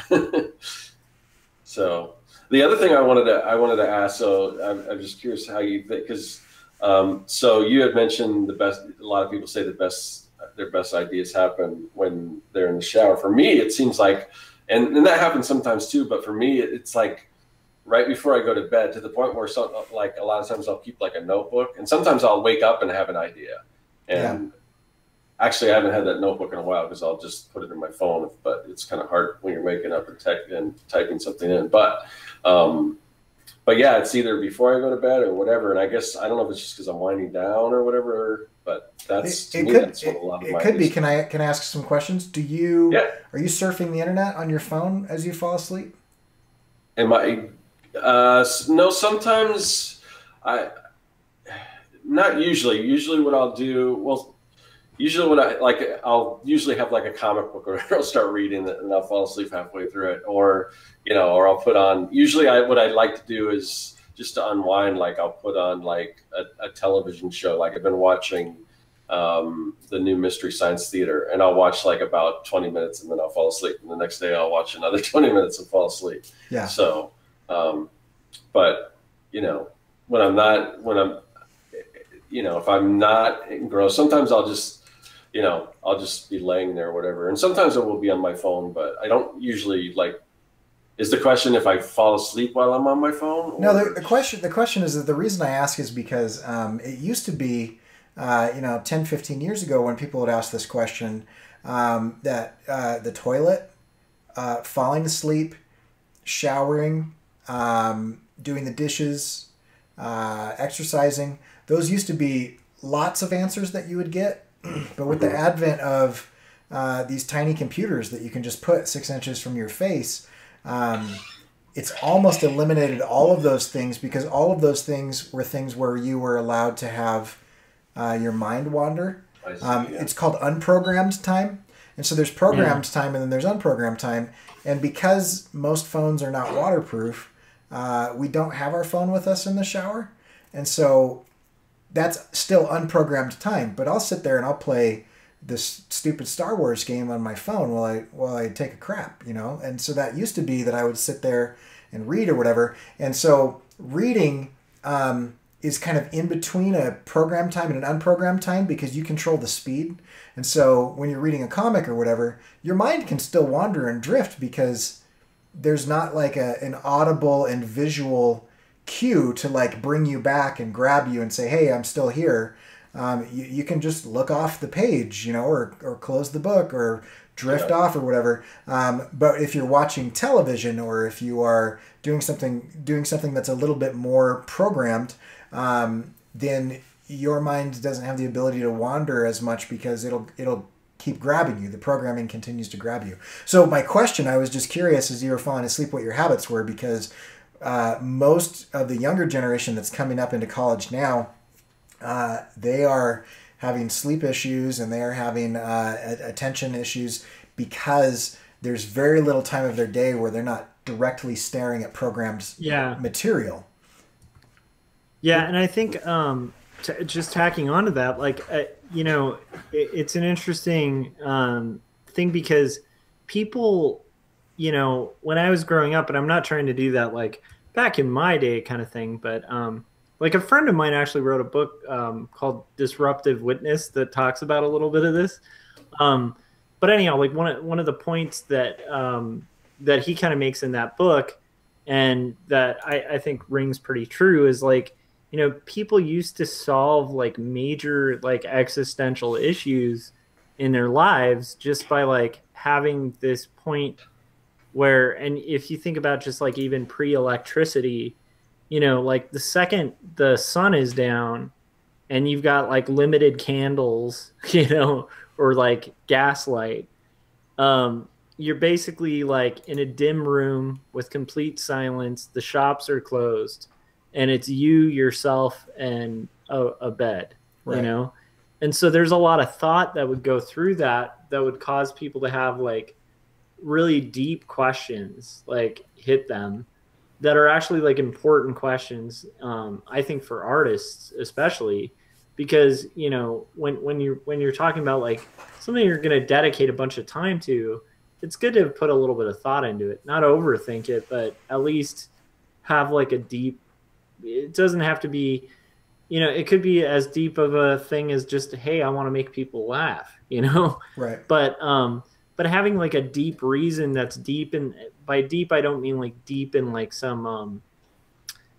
So the other thing I wanted to ask, so I'm just curious how you think, because so you had mentioned a lot of people say their best ideas happen when they're in the shower. For me, it seems like and that happens sometimes too. But for me, it's like right before I go to bed, to the point where like a lot of times I'll keep like a notebook, and sometimes I'll wake up and have an idea. And actually, I haven't had that notebook in a while because I'll just put it in my phone. But it's kind of hard when you're waking up and typing something in. But yeah, it's either before I go to bed or whatever. And I guess I don't know if it's just because I'm winding down or whatever. But that's what a lot of it mine could be. is. Can I ask some questions? Are you surfing the internet on your phone as you fall asleep? Am I? No, sometimes not usually. Usually what I'll do, I'll usually have like a comic book or I'll start reading it and I'll fall asleep halfway through it, or I'll put on, usually what I like to do is just to unwind, like I'll put on like a television show. Like I've been watching the new Mystery Science Theater, and I'll watch like about 20 minutes and then I'll fall asleep. And the next day I'll watch another 20 minutes and fall asleep. Yeah. So, but if I'm not engrossed, sometimes I'll just be laying there or whatever. And sometimes I will be on my phone, but I don't usually like. Is the question if I fall asleep while I'm on my phone? Or? No, the question is that the reason I ask is because it used to be, 10, 15 years ago when people would ask this question, that the toilet, falling asleep, showering, doing the dishes, exercising, those used to be lots of answers that you would get. But with the advent of these tiny computers that you can just put 6 inches from your face, it's almost eliminated all of those things, because all of those things were things where you were allowed to have your mind wander. It's called unprogrammed time. And so there's programmed time and then there's unprogrammed time. And because most phones are not waterproof, we don't have our phone with us in the shower. And so that's still unprogrammed time. But I'll sit there and I'll play this stupid Star Wars game on my phone while I take a crap, And so that used to be that I would sit there and read or whatever. And so reading is kind of in between a programmed time and an unprogrammed time, because you control the speed. And so when you're reading a comic or whatever, your mind can still wander and drift because there's not like an audible and visual cue to like bring you back and grab you and say, hey, I'm still here. You can just look off the page, or close the book or drift off or whatever. But if you're watching television, or if you are doing something that's a little bit more programmed, then your mind doesn't have the ability to wander as much, because it'll keep grabbing you. The programming continues to grab you. So my question, I was just curious as you were falling asleep what your habits were, because most of the younger generation that's coming up into college now, they are having sleep issues and they are having attention issues, because there's very little time of their day where they're not directly staring at programmed material. Yeah, and I think just tacking onto that, like, it's an interesting thing, because people, when I was growing up, and I'm not trying to do that like back in my day kind of thing, but like a friend of mine actually wrote a book called Disruptive Witness that talks about a little bit of this. But anyhow, like one of the points that that he kind of makes in that book, and that I think rings pretty true, is like, people used to solve like major like existential issues in their lives just by like having this point where, and if you think about just like even pre-electricity, like the second the sun is down and you've got like limited candles, or like gaslight, you're basically like in a dim room with complete silence. The shops are closed and it's you, yourself, and a bed, right. And so there's a lot of thought that would go through that would cause people to have like really deep questions, like hit them, that are actually like important questions. I think for artists, especially, because, when you're talking about like something you're going to dedicate a bunch of time to, it's good to put a little bit of thought into it, not overthink it, but at least have like a deep, it doesn't have to be, it could be as deep of a thing as just, hey, I want to make people laugh, Right. But but having like a deep reason that's deep, and by deep I don't mean like deep in like some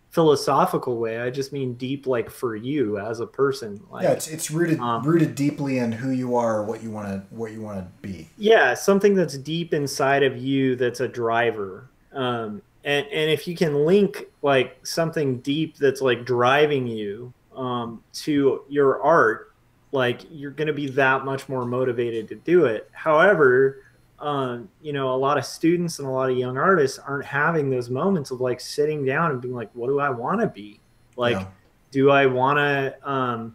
philosophical way. I just mean deep like for you as a person. Like, yeah, it's rooted deeply in who you are, what you want to be. Yeah, something that's deep inside of you that's a driver. And if you can link like something deep that's like driving you to your art, like you're going to be that much more motivated to do it. However, you know, a lot of students and a lot of young artists aren't having those moments of like sitting down and being like, what do I want to be? Like, Yeah. do I want to,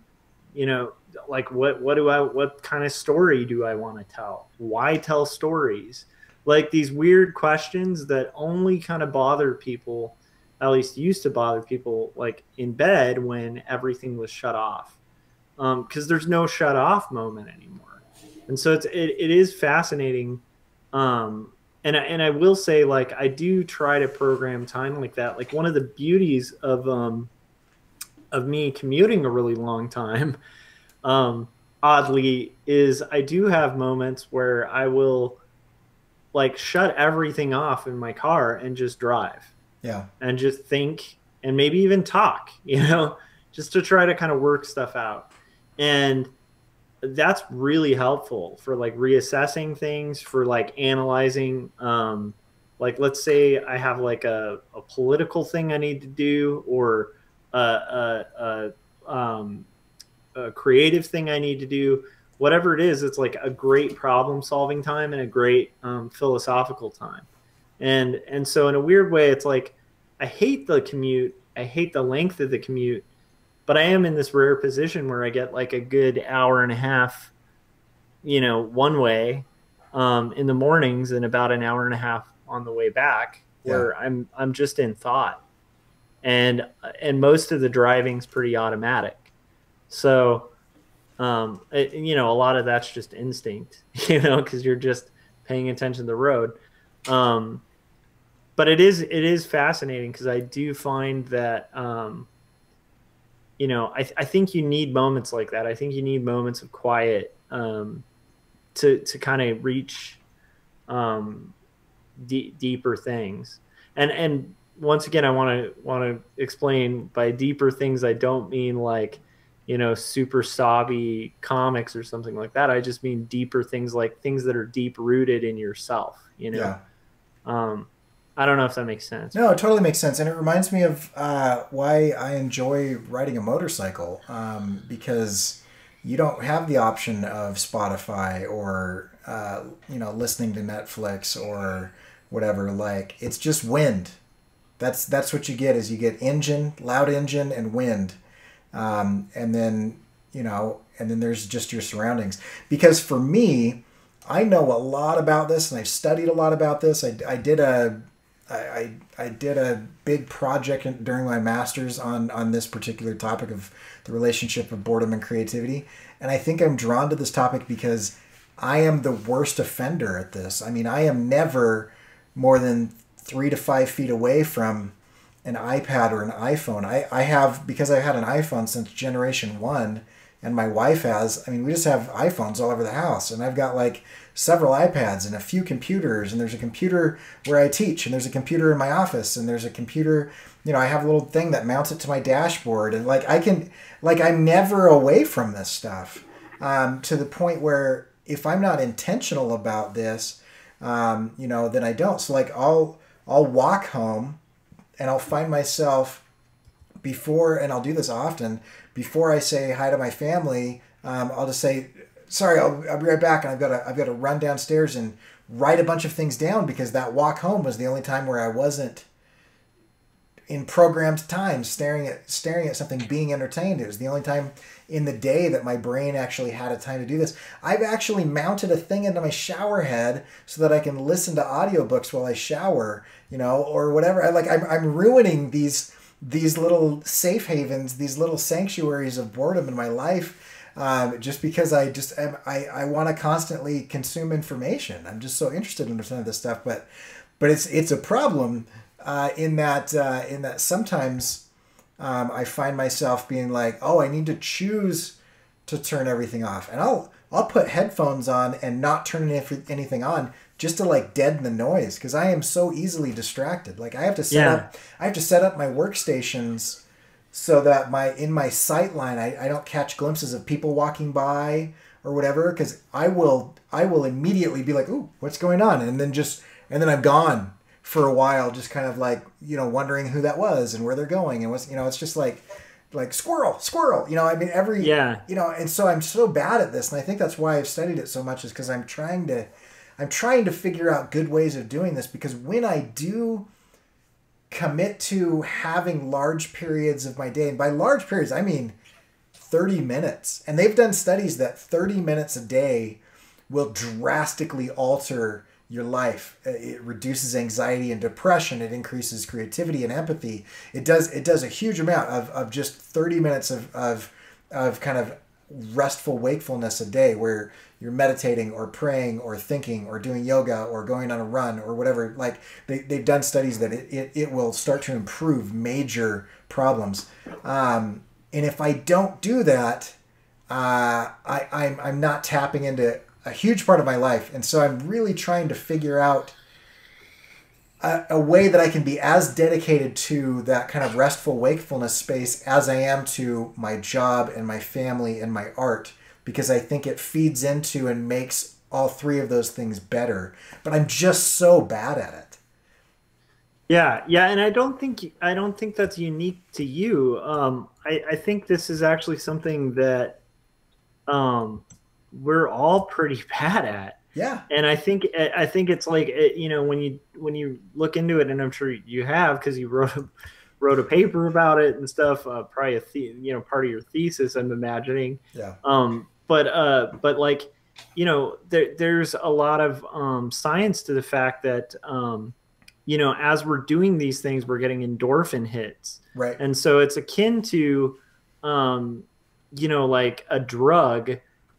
you know, like what kind of story do I want to tell? Why tell stories? Like these weird questions that only kind of bother people, at least used to bother people, like in bed when everything was shut off. Because there's no shut off moment anymore. And so it is fascinating. And I will say, like, I do try to program time like that. Like one of the beauties of me commuting a really long time, oddly, is I do have moments where I will like shut everything off in my car and just drive. Yeah. And just think and maybe even talk, you know, just to try to kind of work stuff out. And that's really helpful for like reassessing things, for like analyzing, like let's say I have like a political thing I need to do, or a creative thing I need to do, whatever it is. It's like a great problem solving time and a great philosophical time. And so in a weird way, it's like, I hate the commute. I hate the length of the commute, but I am in this rare position where I get like a good hour and a half, you know, one way in the mornings, and about an hour and a half on the way back, where I'm just in thought, and most of the driving's pretty automatic. So, you know, a lot of that's just instinct, you know, because you're just paying attention to the road. But it is fascinating, because I do find that, you know, I think you need moments like that. I think you need moments of quiet to kind of reach deeper things. And once again, I want to explain, by deeper things, I don't mean like, you know, super sobby comics or something like that. I just mean deeper things, like things that are deep rooted in yourself, you know? Yeah. I don't know if that makes sense. No, it totally makes sense. And it reminds me of why I enjoy riding a motorcycle, because you don't have the option of Spotify or, you know, listening to Netflix or whatever. Like, it's just wind. That's what you get, is you get engine, loud engine, and wind. And then, you know, and then there's just your surroundings. Because for me, I know a lot about this, and I've studied a lot about this. I did a big project during my master's on this particular topic of the relationship of boredom and creativity. And I think I'm drawn to this topic because I am the worst offender at this. I mean, I am never more than 3 to 5 feet away from an iPad or an iPhone. I have, because I've had an iPhone since generation 1, and my wife has, I mean, we just have iPhones all over the house, and I've got like several iPads and a few computers, and there's a computer where I teach, and there's a computer in my office, and there's a computer, you know, I have a little thing that mounts it to my dashboard, and like I'm never away from this stuff, to the point where if I'm not intentional about this, you know, then I don't. So like I'll walk home, and I'll find myself before, and I'll do this often, before I say hi to my family, I'll just say, sorry, I'll be right back, and I've got to run downstairs and write a bunch of things down, because that walk home was the only time where I wasn't in programmed time staring at something, being entertained. It was the only time in the day that my brain actually had a time to do this. I've actually mounted a thing into my shower head so that I can listen to audiobooks while I shower, you know, or whatever. I'm ruining these little safe havens, these little sanctuaries of boredom in my life, just because I want to constantly consume information. I'm just so interested in understanding this stuff, but it's a problem in that sometimes I find myself being like, oh, I need to choose to turn everything off. And I'll put headphones on and not turn anything on just to like deaden the noise, because I am so easily distracted. Like I have to set up my workstations so that in my sight line I don't catch glimpses of people walking by or whatever, because I will immediately be like, ooh, what's going on? And then I'm gone for a while, just kind of like, wondering who that was and where they're going and what's, it's just like squirrel, I mean, and so I'm so bad at this. And I think that's why I've studied it so much, is because I'm trying to figure out good ways of doing this, because when I do commit to having large periods of my day, and by large periods, I mean 30 minutes. And they've done studies that 30 minutes a day will drastically alter your life. It reduces anxiety and depression. It increases creativity and empathy. It does a huge amount of just 30 minutes of kind of restful wakefulness a day, where you're meditating or praying or thinking or doing yoga or going on a run or whatever. Like they've done studies that it will start to improve major problems. And if I don't do that, I'm not tapping into a huge part of my life. And so I'm really trying to figure out a way that I can be as dedicated to that kind of restful wakefulness space as I am to my job and my family and my art, because I think it feeds into and makes all three of those things better. But I'm just so bad at it. Yeah, and I don't think that's unique to you. I think this is actually something that we're all pretty bad at. Yeah. And I think it's like, when you look into it, and I'm sure you have, because you wrote a paper about it and stuff, probably part of your thesis, I'm imagining. Yeah. But like, there's a lot of science to the fact that as we're doing these things, we're getting endorphin hits. Right. And so it's akin to like a drug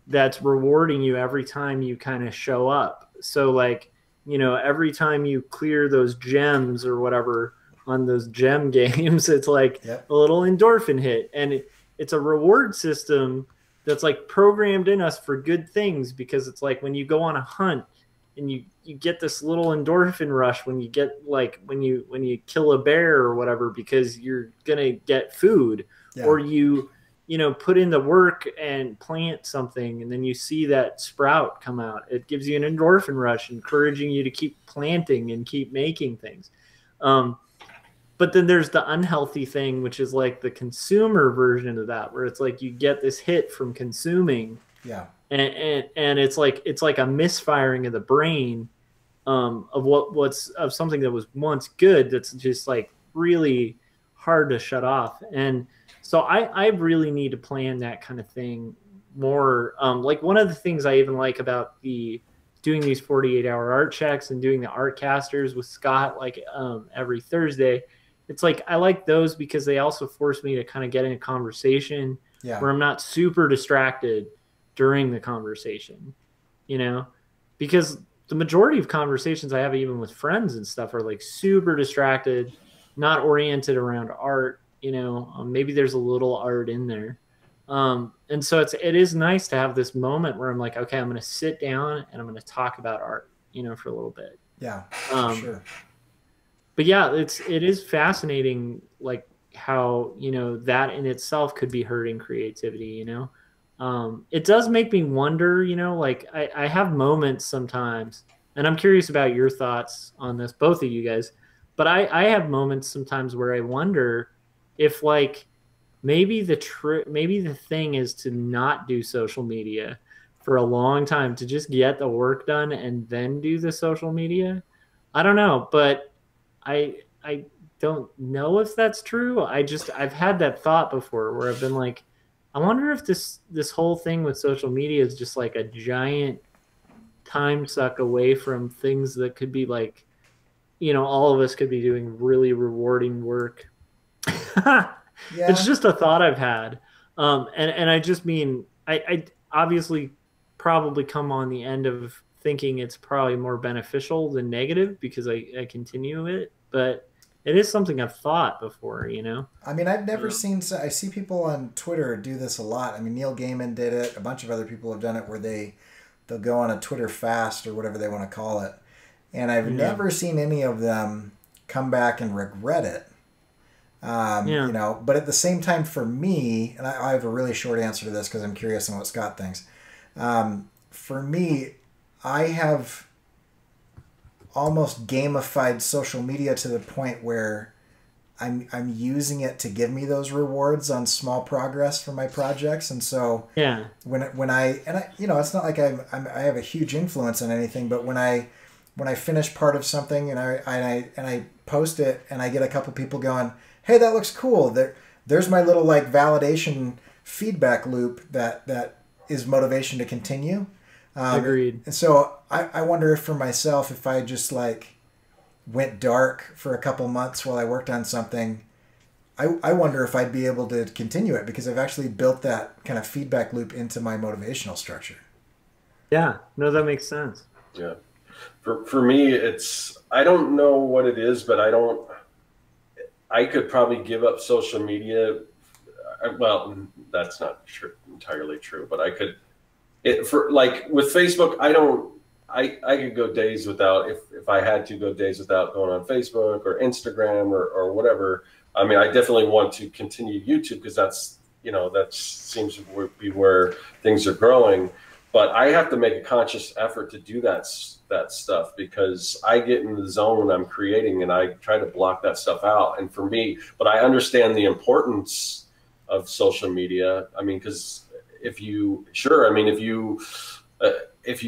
that's rewarding you every time you kind of show up. So like, every time you clear those gems or whatever on those gem games, it's like a little endorphin hit. And it's a reward system that's like programmed in us for good things, because it's like when you go on a hunt and you get this little endorphin rush when you get like, when you kill a bear or whatever, because you're going to get food, or you put in the work and plant something, and then you see that sprout come out. It gives you an endorphin rush, encouraging you to keep planting and keep making things. But then there's the unhealthy thing, which is like the consumer version of that, where it's like you get this hit from consuming. Yeah. And it's like a misfiring of the brain of what's of something that was once good, that's just like really hard to shut off. And so I really need to plan that kind of thing more. Like one of the things I even like about doing these 48-hour art checks and doing the art casters with Scott, like every Thursday, it's like I like those because they also force me to kind of get in a conversation where I'm not super distracted during the conversation, because the majority of conversations I have, even with friends and stuff, are like super distracted, not oriented around art. Maybe there's a little art in there. And so it is nice to have this moment where I'm like, okay, I'm going to sit down and I'm going to talk about art, for a little bit. Yeah, for sure. But yeah, it is fascinating, like how, that in itself could be hurting creativity, It does make me wonder, like I have moments sometimes, and I'm curious about your thoughts on this, both of you guys, but I have moments sometimes where I wonder if like maybe the thing is to not do social media for a long time, to just get the work done and then do the social media. I don't know, but I don't know if that's true. I've had that thought before where I've been like, I wonder if this whole thing with social media is just like a giant time suck away from things that could be like, all of us could be doing really rewarding work. It's just a thought I've had. And I just mean, I obviously probably come on the end of thinking it's probably more beneficial than negative because I continue it. But it is something I've thought before, you know. I mean, I've never seen. I see people on Twitter do this a lot. I mean, Neil Gaiman did it. A bunch of other people have done it, where they'll go on a Twitter fast or whatever they want to call it. And I've never seen any of them come back and regret it. You know, but at the same time, for me, and I have a really short answer to this because I'm curious on what Scott thinks. For me, I have almost gamified social media to the point where I'm using it to give me those rewards on small progress for my projects. And so when I you know, it's not like I have a huge influence on anything, but when I finish part of something and I post it and I get a couple people going, hey, that looks cool. There's my little like validation feedback loop that is motivation to continue. Agreed. And so I wonder if for myself, if I just like went dark for a couple months while I worked on something, I wonder if I'd be able to continue it, because I've actually built that kind of feedback loop into my motivational structure. Yeah, no, that makes sense. Yeah. For me, I don't know what it is, but I could probably give up social media. Well, that's not entirely true, but I could, for like with Facebook, I could go days without, if I had to go days without going on Facebook or Instagram or whatever. I mean, I definitely want to continue YouTube because that's, you know, that seems to be where things are growing. But I have to make a conscious effort to do that stuff, because I get in the zone when I'm creating and I try to block that stuff out. And for me, but I understand the importance of social media. I mean, because if you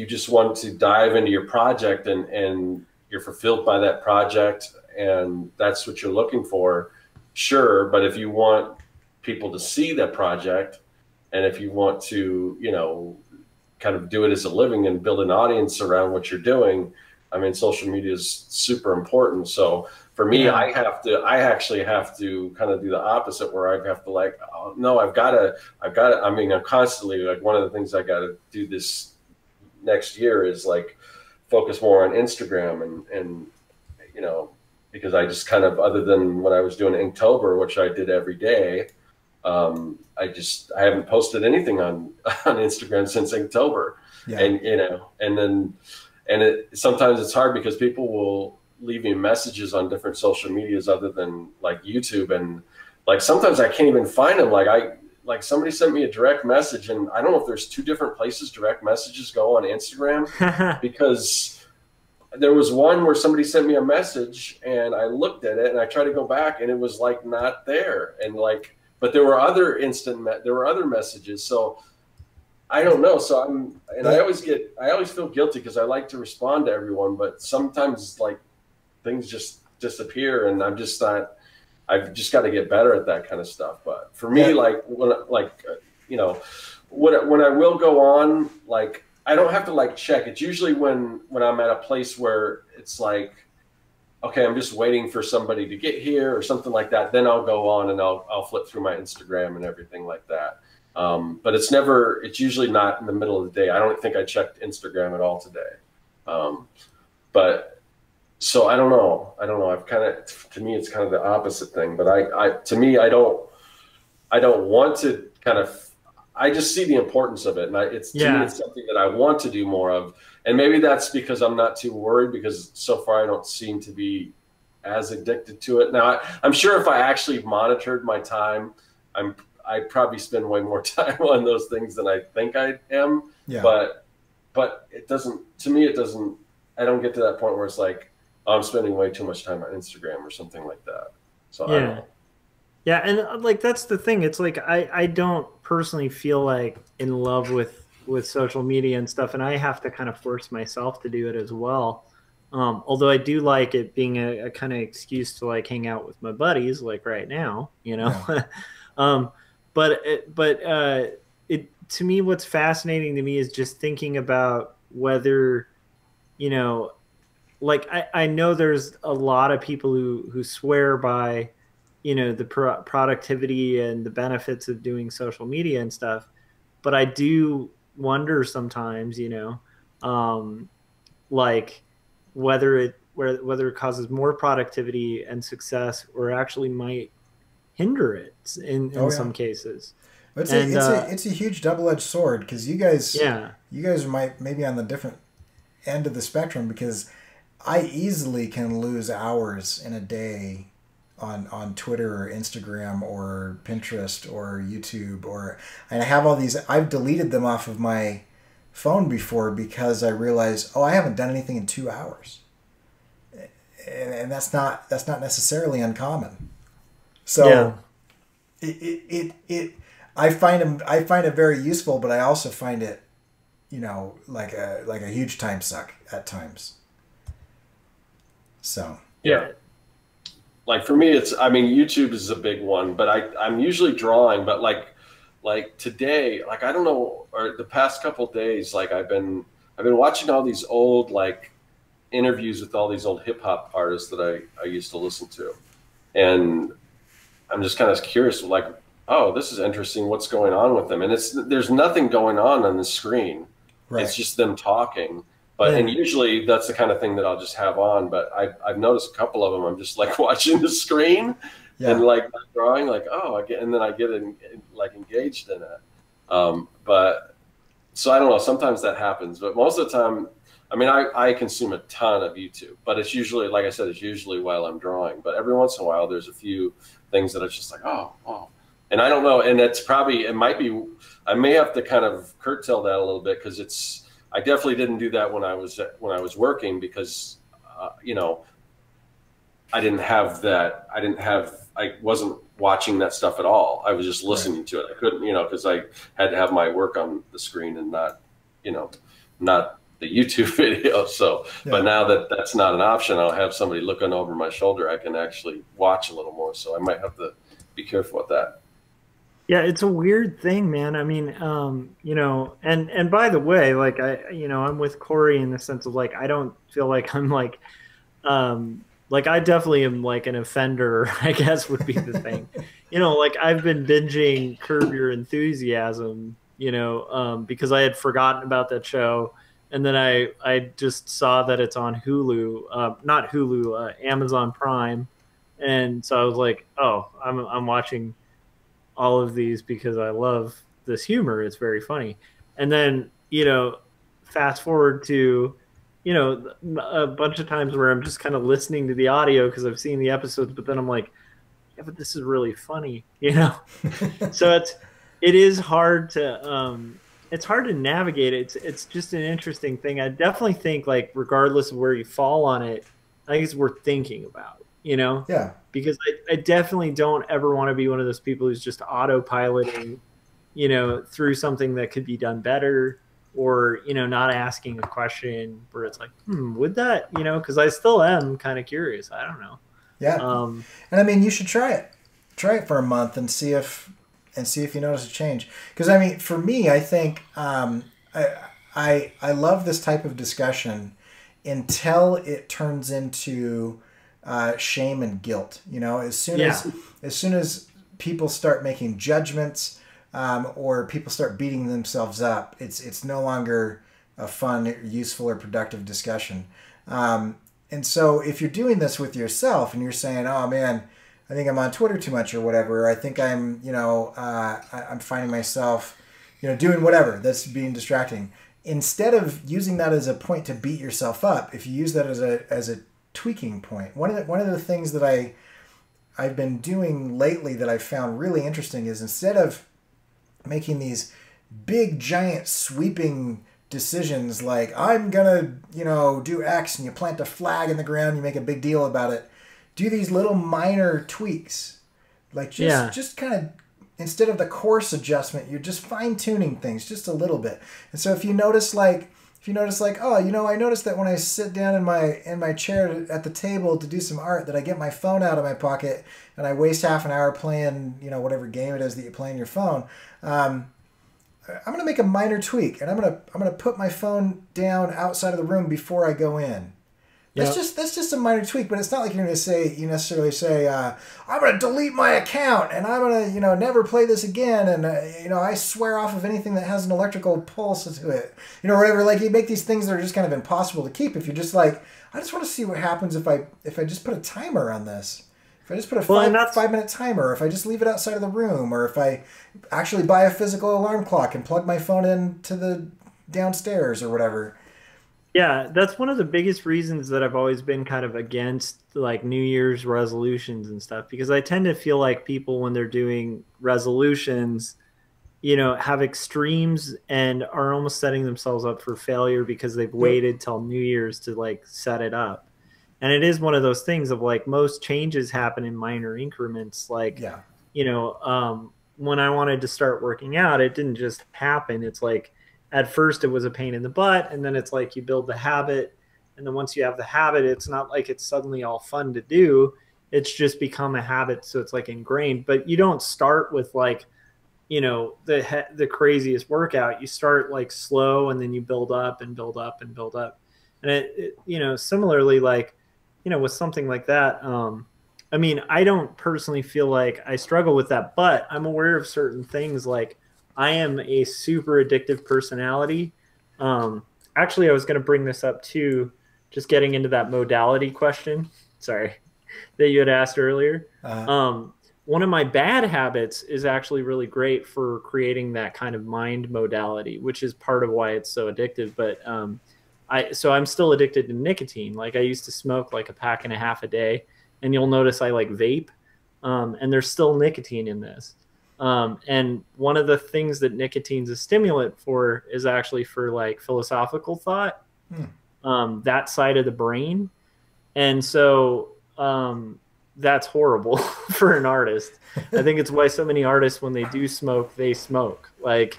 just want to dive into your project and you're fulfilled by that project and that's what you're looking for, sure. But if you want people to see that project, and if you want to, you know, kind of do it as a living and build an audience around what you're doing, I mean, social media is super important. So for me, I actually have to kind of do the opposite, where I have to like, oh, no, I've got to, I mean, I'm constantly like, one of the things I got to do this next year is like focus more on Instagram and, you know, because I just kind of, other than when I was doing Inktober, which I did every day, I haven't posted anything on Instagram since Inktober. Yeah. And, you know, and sometimes it's hard because people will leave me messages on different social medias other than like YouTube. And like, sometimes I can't even find them. Like somebody sent me a direct message, and I don't know if there's two different places direct messages go on Instagram, because there was one where somebody sent me a message and I looked at it and I tried to go back and it was like not there. And like, but there were other messages. So I don't know. So I always feel guilty because I like to respond to everyone, but sometimes like things just disappear, and I've just got to get better at that kind of stuff. But for me, like you know, when I will go on, like, I don't have to like check. It's usually when I'm at a place where it's like, okay, I'm just waiting for somebody to get here or something like that. Then I'll go on and I'll flip through my Instagram and everything like that. But it's usually not in the middle of the day. I don't think I checked Instagram at all today. But so I don't know. To me, it's kind of the opposite thing, but I don't want to kind of, I just see the importance of it. And to me, it's something that I want to do more of. And maybe that's because I'm not too worried, because so far I don't seem to be as addicted to it. Now, I'm sure if I actually monitored my time, I'd probably spend way more time on those things than I think I am. Yeah. But it doesn't, to me, I don't get to that point where it's like, oh, I'm spending way too much time on Instagram or something like that. So I don't know. Yeah, and like that's the thing. It's like I don't personally feel like in love with social media and stuff, and I have to kind of force myself to do it as well. Although I do like it being a kind of excuse to like hang out with my buddies, like right now, you know. Yeah. But to me, what's fascinating to me is just thinking about whether, you know, like I know there's a lot of people who swear by, you know, the productivity and the benefits of doing social media and stuff. But I do wonder sometimes, you know, like whether whether it causes more productivity and success or actually might hinder it in some cases. It's a huge double-edged sword, because you guys might maybe on the different end of the spectrum, because I easily can lose hours in a day on Twitter or Instagram or Pinterest or YouTube, and I have all these. I've deleted them off of my phone before because I realized, I haven't done anything in 2 hours, and that's not necessarily uncommon. So I find it very useful, but I also find it, like a huge time suck at times. So yeah. Like for me, YouTube is a big one, but I'm usually drawing, but like today, like I don't know, or the past couple of days, like I've been watching all these old like interviews with all these old hip hop artists that I used to listen to, and I'm just kind of curious, like, oh, this is interesting. What's going on with them? And there's nothing going on the screen. Right. It's just them talking. But and usually that's the kind of thing that I'll just have on. But I've noticed a couple of them. I'm just like watching the screen and like drawing, like and then I get like engaged in it. But so I don't know. Sometimes that happens, but most of the time, I consume a ton of YouTube. But it's usually, like I said, it's usually while I'm drawing. But every once in a while, there's a few things that it's just like and I don't know. And I may have to kind of curtail that a little bit, because I definitely didn't do that when I was working, because I wasn't watching that stuff at all. I was just listening to it. I couldn't, because I had to have my work on the screen and not the YouTube video. So, but now that that's not an option, I'll have somebody looking over my shoulder. I can actually watch a little more. So I might have to be careful with that. Yeah, it's a weird thing, man. And by the way, like I'm with Cory in the sense of like, I don't feel like I'm like I definitely am like an offender, I guess would be the thing. Like I've been binging Curb Your Enthusiasm, because I had forgotten about that show. And then I just saw that it's on Hulu, not Hulu, Amazon Prime. And so I was like, I'm watching all of these because I love this humor. It's very funny. And then, fast forward to, a bunch of times where I'm just kind of listening to the audio because I've seen the episodes, but then I'm like, yeah, but this is really funny, So it is hard to, it's hard to navigate it. It's just an interesting thing. I definitely think, like, regardless of where you fall on it, I think it's worth thinking about, Yeah. Because I definitely don't ever want to be one of those people who's just autopiloting, through something that could be done better, or, not asking a question where it's like, would that, because I still am kind of curious. I don't know. Yeah. And you should try it. Try it for a month and see if you notice a change. Because for me, I think I love this type of discussion until it turns into shame and guilt. As soon as people start making judgments, or people start beating themselves up, it's no longer a fun, useful, or productive discussion. And so if you're doing this with yourself and you're saying, oh man, I think I'm on Twitter too much or whatever, I think I'm, I'm finding myself, doing whatever that's being distracting. Instead of using that as a point to beat yourself up, if you use that as a tweaking point, one of the things that I've been doing lately that I found really interesting is, instead of making these big, giant, sweeping decisions like, I'm gonna, do X, and you plant a flag in the ground, you make a big deal about it, do these little minor tweaks. Like just kind of, instead of the course adjustment, you're just fine-tuning things just a little bit. And so if you notice like, I noticed that when I sit down in my chair at the table to do some art, that I get my phone out of my pocket and I waste half an hour playing, whatever game it is that you play on your phone. I'm going to make a minor tweak, and I'm going to put my phone down outside of the room before I go in. That's just a minor tweak, but it's not like you're going to necessarily say, I'm going to delete my account and I'm going to, never play this again. And, I swear off of anything that has an electrical pulse to it, whatever. Like you make these things that are just kind of impossible to keep. If you're just like, I just want to see what happens if I just put a timer on this. If I just put a 5-minute timer, or if I just leave it outside of the room, or if I actually buy a physical alarm clock and plug my phone into the downstairs or whatever. Yeah, that's one of the biggest reasons that I've always been kind of against like New Year's resolutions and stuff, because I tend to feel like people when they're doing resolutions, have extremes and are almost setting themselves up for failure because they've waited till New Year's to like set it up. And it is one of those things of like most changes happen in minor increments. Like, when I wanted to start working out, it didn't just happen. It's like, at first it was a pain in the butt, and then it's like you build the habit, and then once you have the habit, it's not like it's suddenly all fun to do. It's just become a habit, so it's like ingrained. But you don't start with like, the craziest workout. You start like slow, and then you build up and build up and build up. And it similarly, like, with something like that, I mean, I don't personally feel like I struggle with that, but I'm aware of certain things. Like, I am a super addictive personality. Actually, I was going to bring this up too, just getting into that modality question. Sorry, that you had asked earlier. One of my bad habits is actually really great for creating that kind of mind modality, which is part of why it's so addictive. But so I'm still addicted to nicotine. Like I used to smoke like a pack and a half a day, and you'll notice I like vape, and there's still nicotine in this. And one of the things that nicotine's a stimulant for is actually for like philosophical thought, that side of the brain. And so, that's horrible for an artist. I think it's why so many artists, when they do smoke, they smoke like,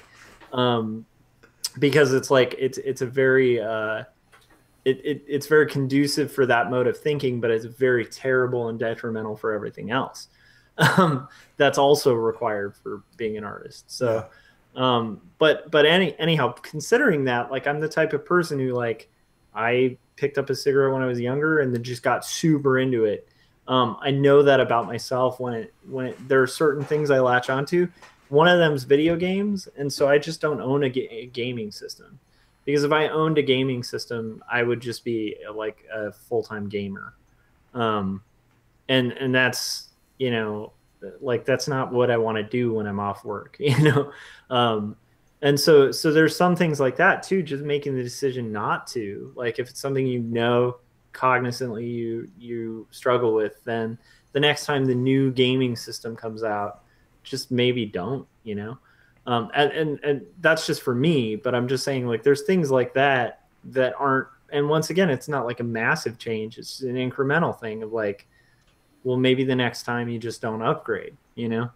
because it's like, it's a very, it's very conducive for that mode of thinking, but it's very terrible and detrimental for everything else. That's also required for being an artist. So, but anyhow, considering that, like, I'm the type of person who, like, I picked up a cigarette when I was younger and then just got super into it. I know that about myself when there are certain things I latch onto. One of them's video games. And so I just don't own a gaming system, because if I owned a gaming system, I would just be like a full-time gamer. And that's, like, that's not what I want to do when I'm off work, and so there's some things like that too, just making the decision not to. Like, if it's something cognizantly you struggle with, then the next time the new gaming system comes out, just maybe don't, and that's just for me. But I'm just saying, like, there's things like that aren't, and once again, it's not like a massive change, it's an incremental thing of like, well, maybe the next time you just don't upgrade, Yeah.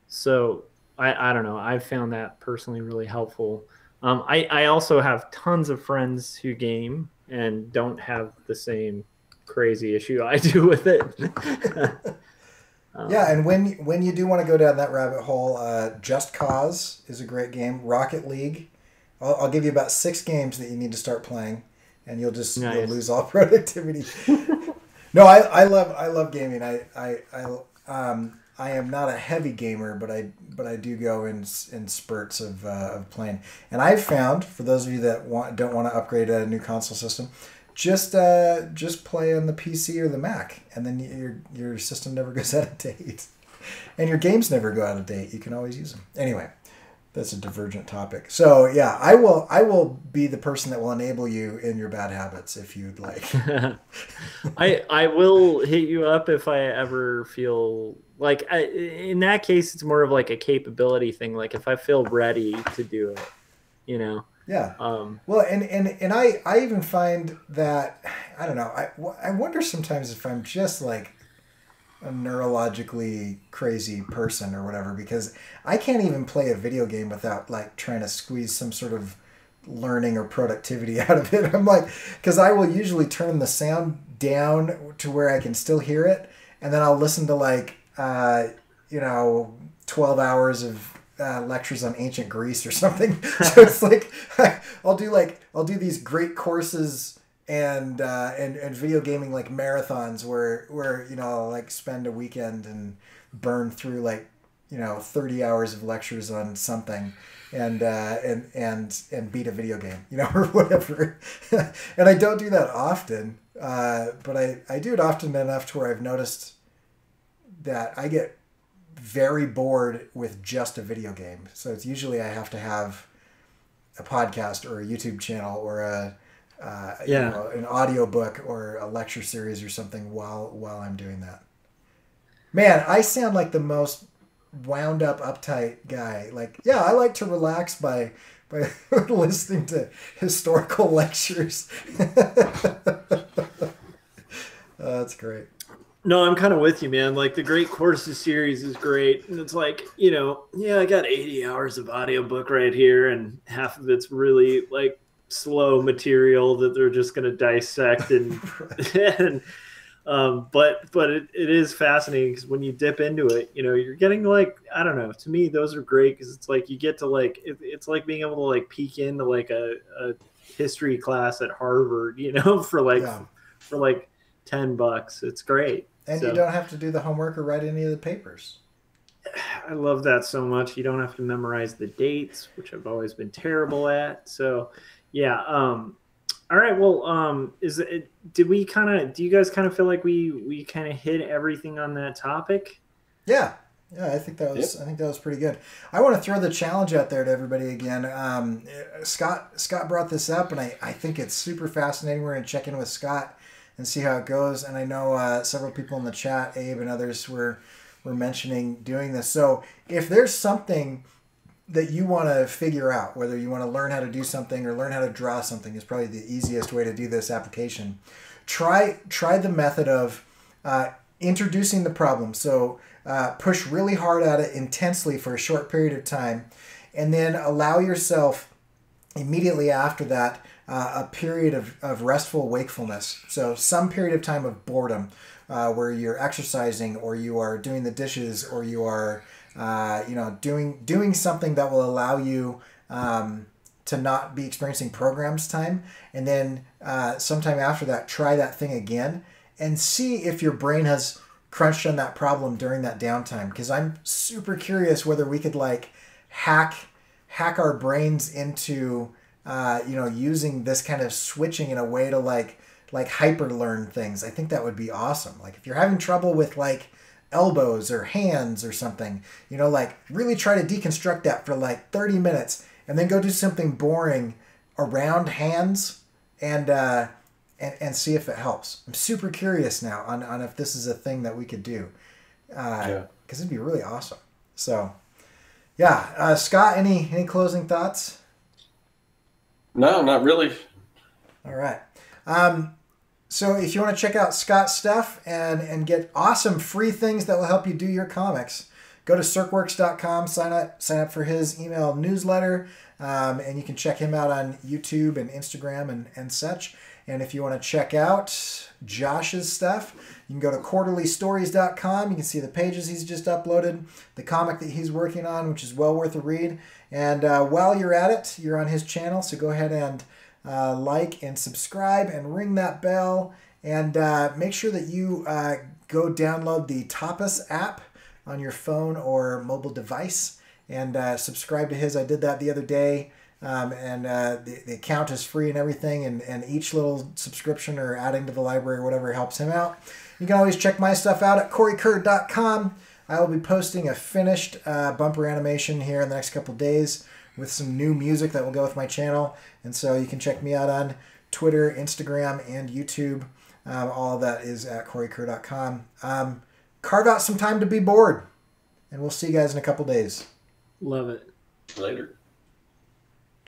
So I don't know. I've found that personally really helpful. I also have tons of friends who game and don't have the same crazy issue I do with it. Yeah, and when you do want to go down that rabbit hole, Just Cause is a great game. Rocket League. I'll give you about 6 games that you need to start playing, and you'll lose all productivity. No, I love gaming. I am not a heavy gamer, but I do go in spurts of playing. And I've found, for those of you that don't want to upgrade a new console system, just play on the PC or the Mac, and then your system never goes out of date, and your games never go out of date. You can always use them. Anyway, that's a divergent topic. So yeah, I will be the person that will enable you in your bad habits if you'd like. I will hit you up if I ever feel like, in that case, it's more of like a capability thing. Like if I feel ready to do it, Yeah. Well, and I even find that, I don't know, I wonder sometimes if I'm just like a neurologically crazy person or whatever, because I can't even play a video game without like trying to squeeze some sort of learning or productivity out of it. I'm like, because I will usually turn the sound down to where I can still hear it, and then I'll listen to like 12 hours of lectures on ancient Greece or something. So it's like I'll do these great courses and video gaming like marathons where I'll like spend a weekend and burn through like 30 hours of lectures on something and beat a video game, or whatever. And I don't do that often, but I do it often enough to where I've noticed that I get very bored with just a video game. So it's usually I have to have a podcast or a YouTube channel or an audio book or a lecture series or something while I'm doing that. Man, I sound like the most wound up, uptight guy. Like, yeah, I like to relax by listening to historical lectures. That's great. No, I'm kind of with you, man. Like the Great Courses series is great. And it's like, I got 80 hours of audiobook right here, and half of it's really like slow material that they're just going to dissect and, but it is fascinating because when you dip into it, you're getting like, I don't know, to me, those are great because it's like you get to like, it's like being able to like peek into like a history class at Harvard, for like $10. It's great. And you don't have to do the homework or write any of the papers. I love that so much. You don't have to memorize the dates, which I've always been terrible at. So, yeah. All right. Well, do you guys kind of feel like we kind of hit everything on that topic? Yeah. Yeah, I think that was pretty good. I want to throw the challenge out there to everybody again. Scott brought this up, and I think it's super fascinating. We're going to check in with Scott and see how it goes. And I know several people in the chat, Abe and others, were mentioning doing this. So if there's something that you want to figure out, whether you want to learn how to do something or learn how to draw something, is probably the easiest way to do this application. Try the method of introducing the problem. So push really hard at it intensely for a short period of time, and then allow yourself immediately after that a period of restful wakefulness. So some period of time of boredom where you're exercising or you are doing the dishes or you are doing something that will allow you to not be experiencing programs time. And then sometime after that, try that thing again and see if your brain has crunched on that problem during that downtime. Because I'm super curious whether we could like hack our brains into using this kind of switching in a way to like hyper learn things. I think that would be awesome. Like if you're having trouble with like elbows or hands or something, like really try to deconstruct that for like 30 minutes and then go do something boring around hands and see if it helps. I'm super curious now on if this is a thing that we could do. Because it'd be really awesome. So yeah. Scott, any closing thoughts? No, not really. All right. So if you want to check out Scott's stuff and get awesome free things that will help you do your comics, go to Serkworks.com, sign up for his email newsletter, and you can check him out on YouTube and Instagram and such. And if you want to check out Josh's stuff, you can go to quarterlystories.com. You can see the pages he's just uploaded, the comic that he's working on, which is well worth a read. And while you're at it, you're on his channel, so go ahead and like and subscribe and ring that bell. And make sure that you go download the Tapas app on your phone or mobile device and subscribe to his. I did that the other day. The account is free and everything, and each little subscription or adding to the library or whatever helps him out. You can always check my stuff out at CoryKerr.com. I will be posting a finished bumper animation here in the next couple of days with some new music that will go with my channel. And so you can check me out on Twitter, Instagram, and YouTube. All of that is at CoryKerr.com. Carve out some time to be bored, and we'll see you guys in a couple days. Love it. Later.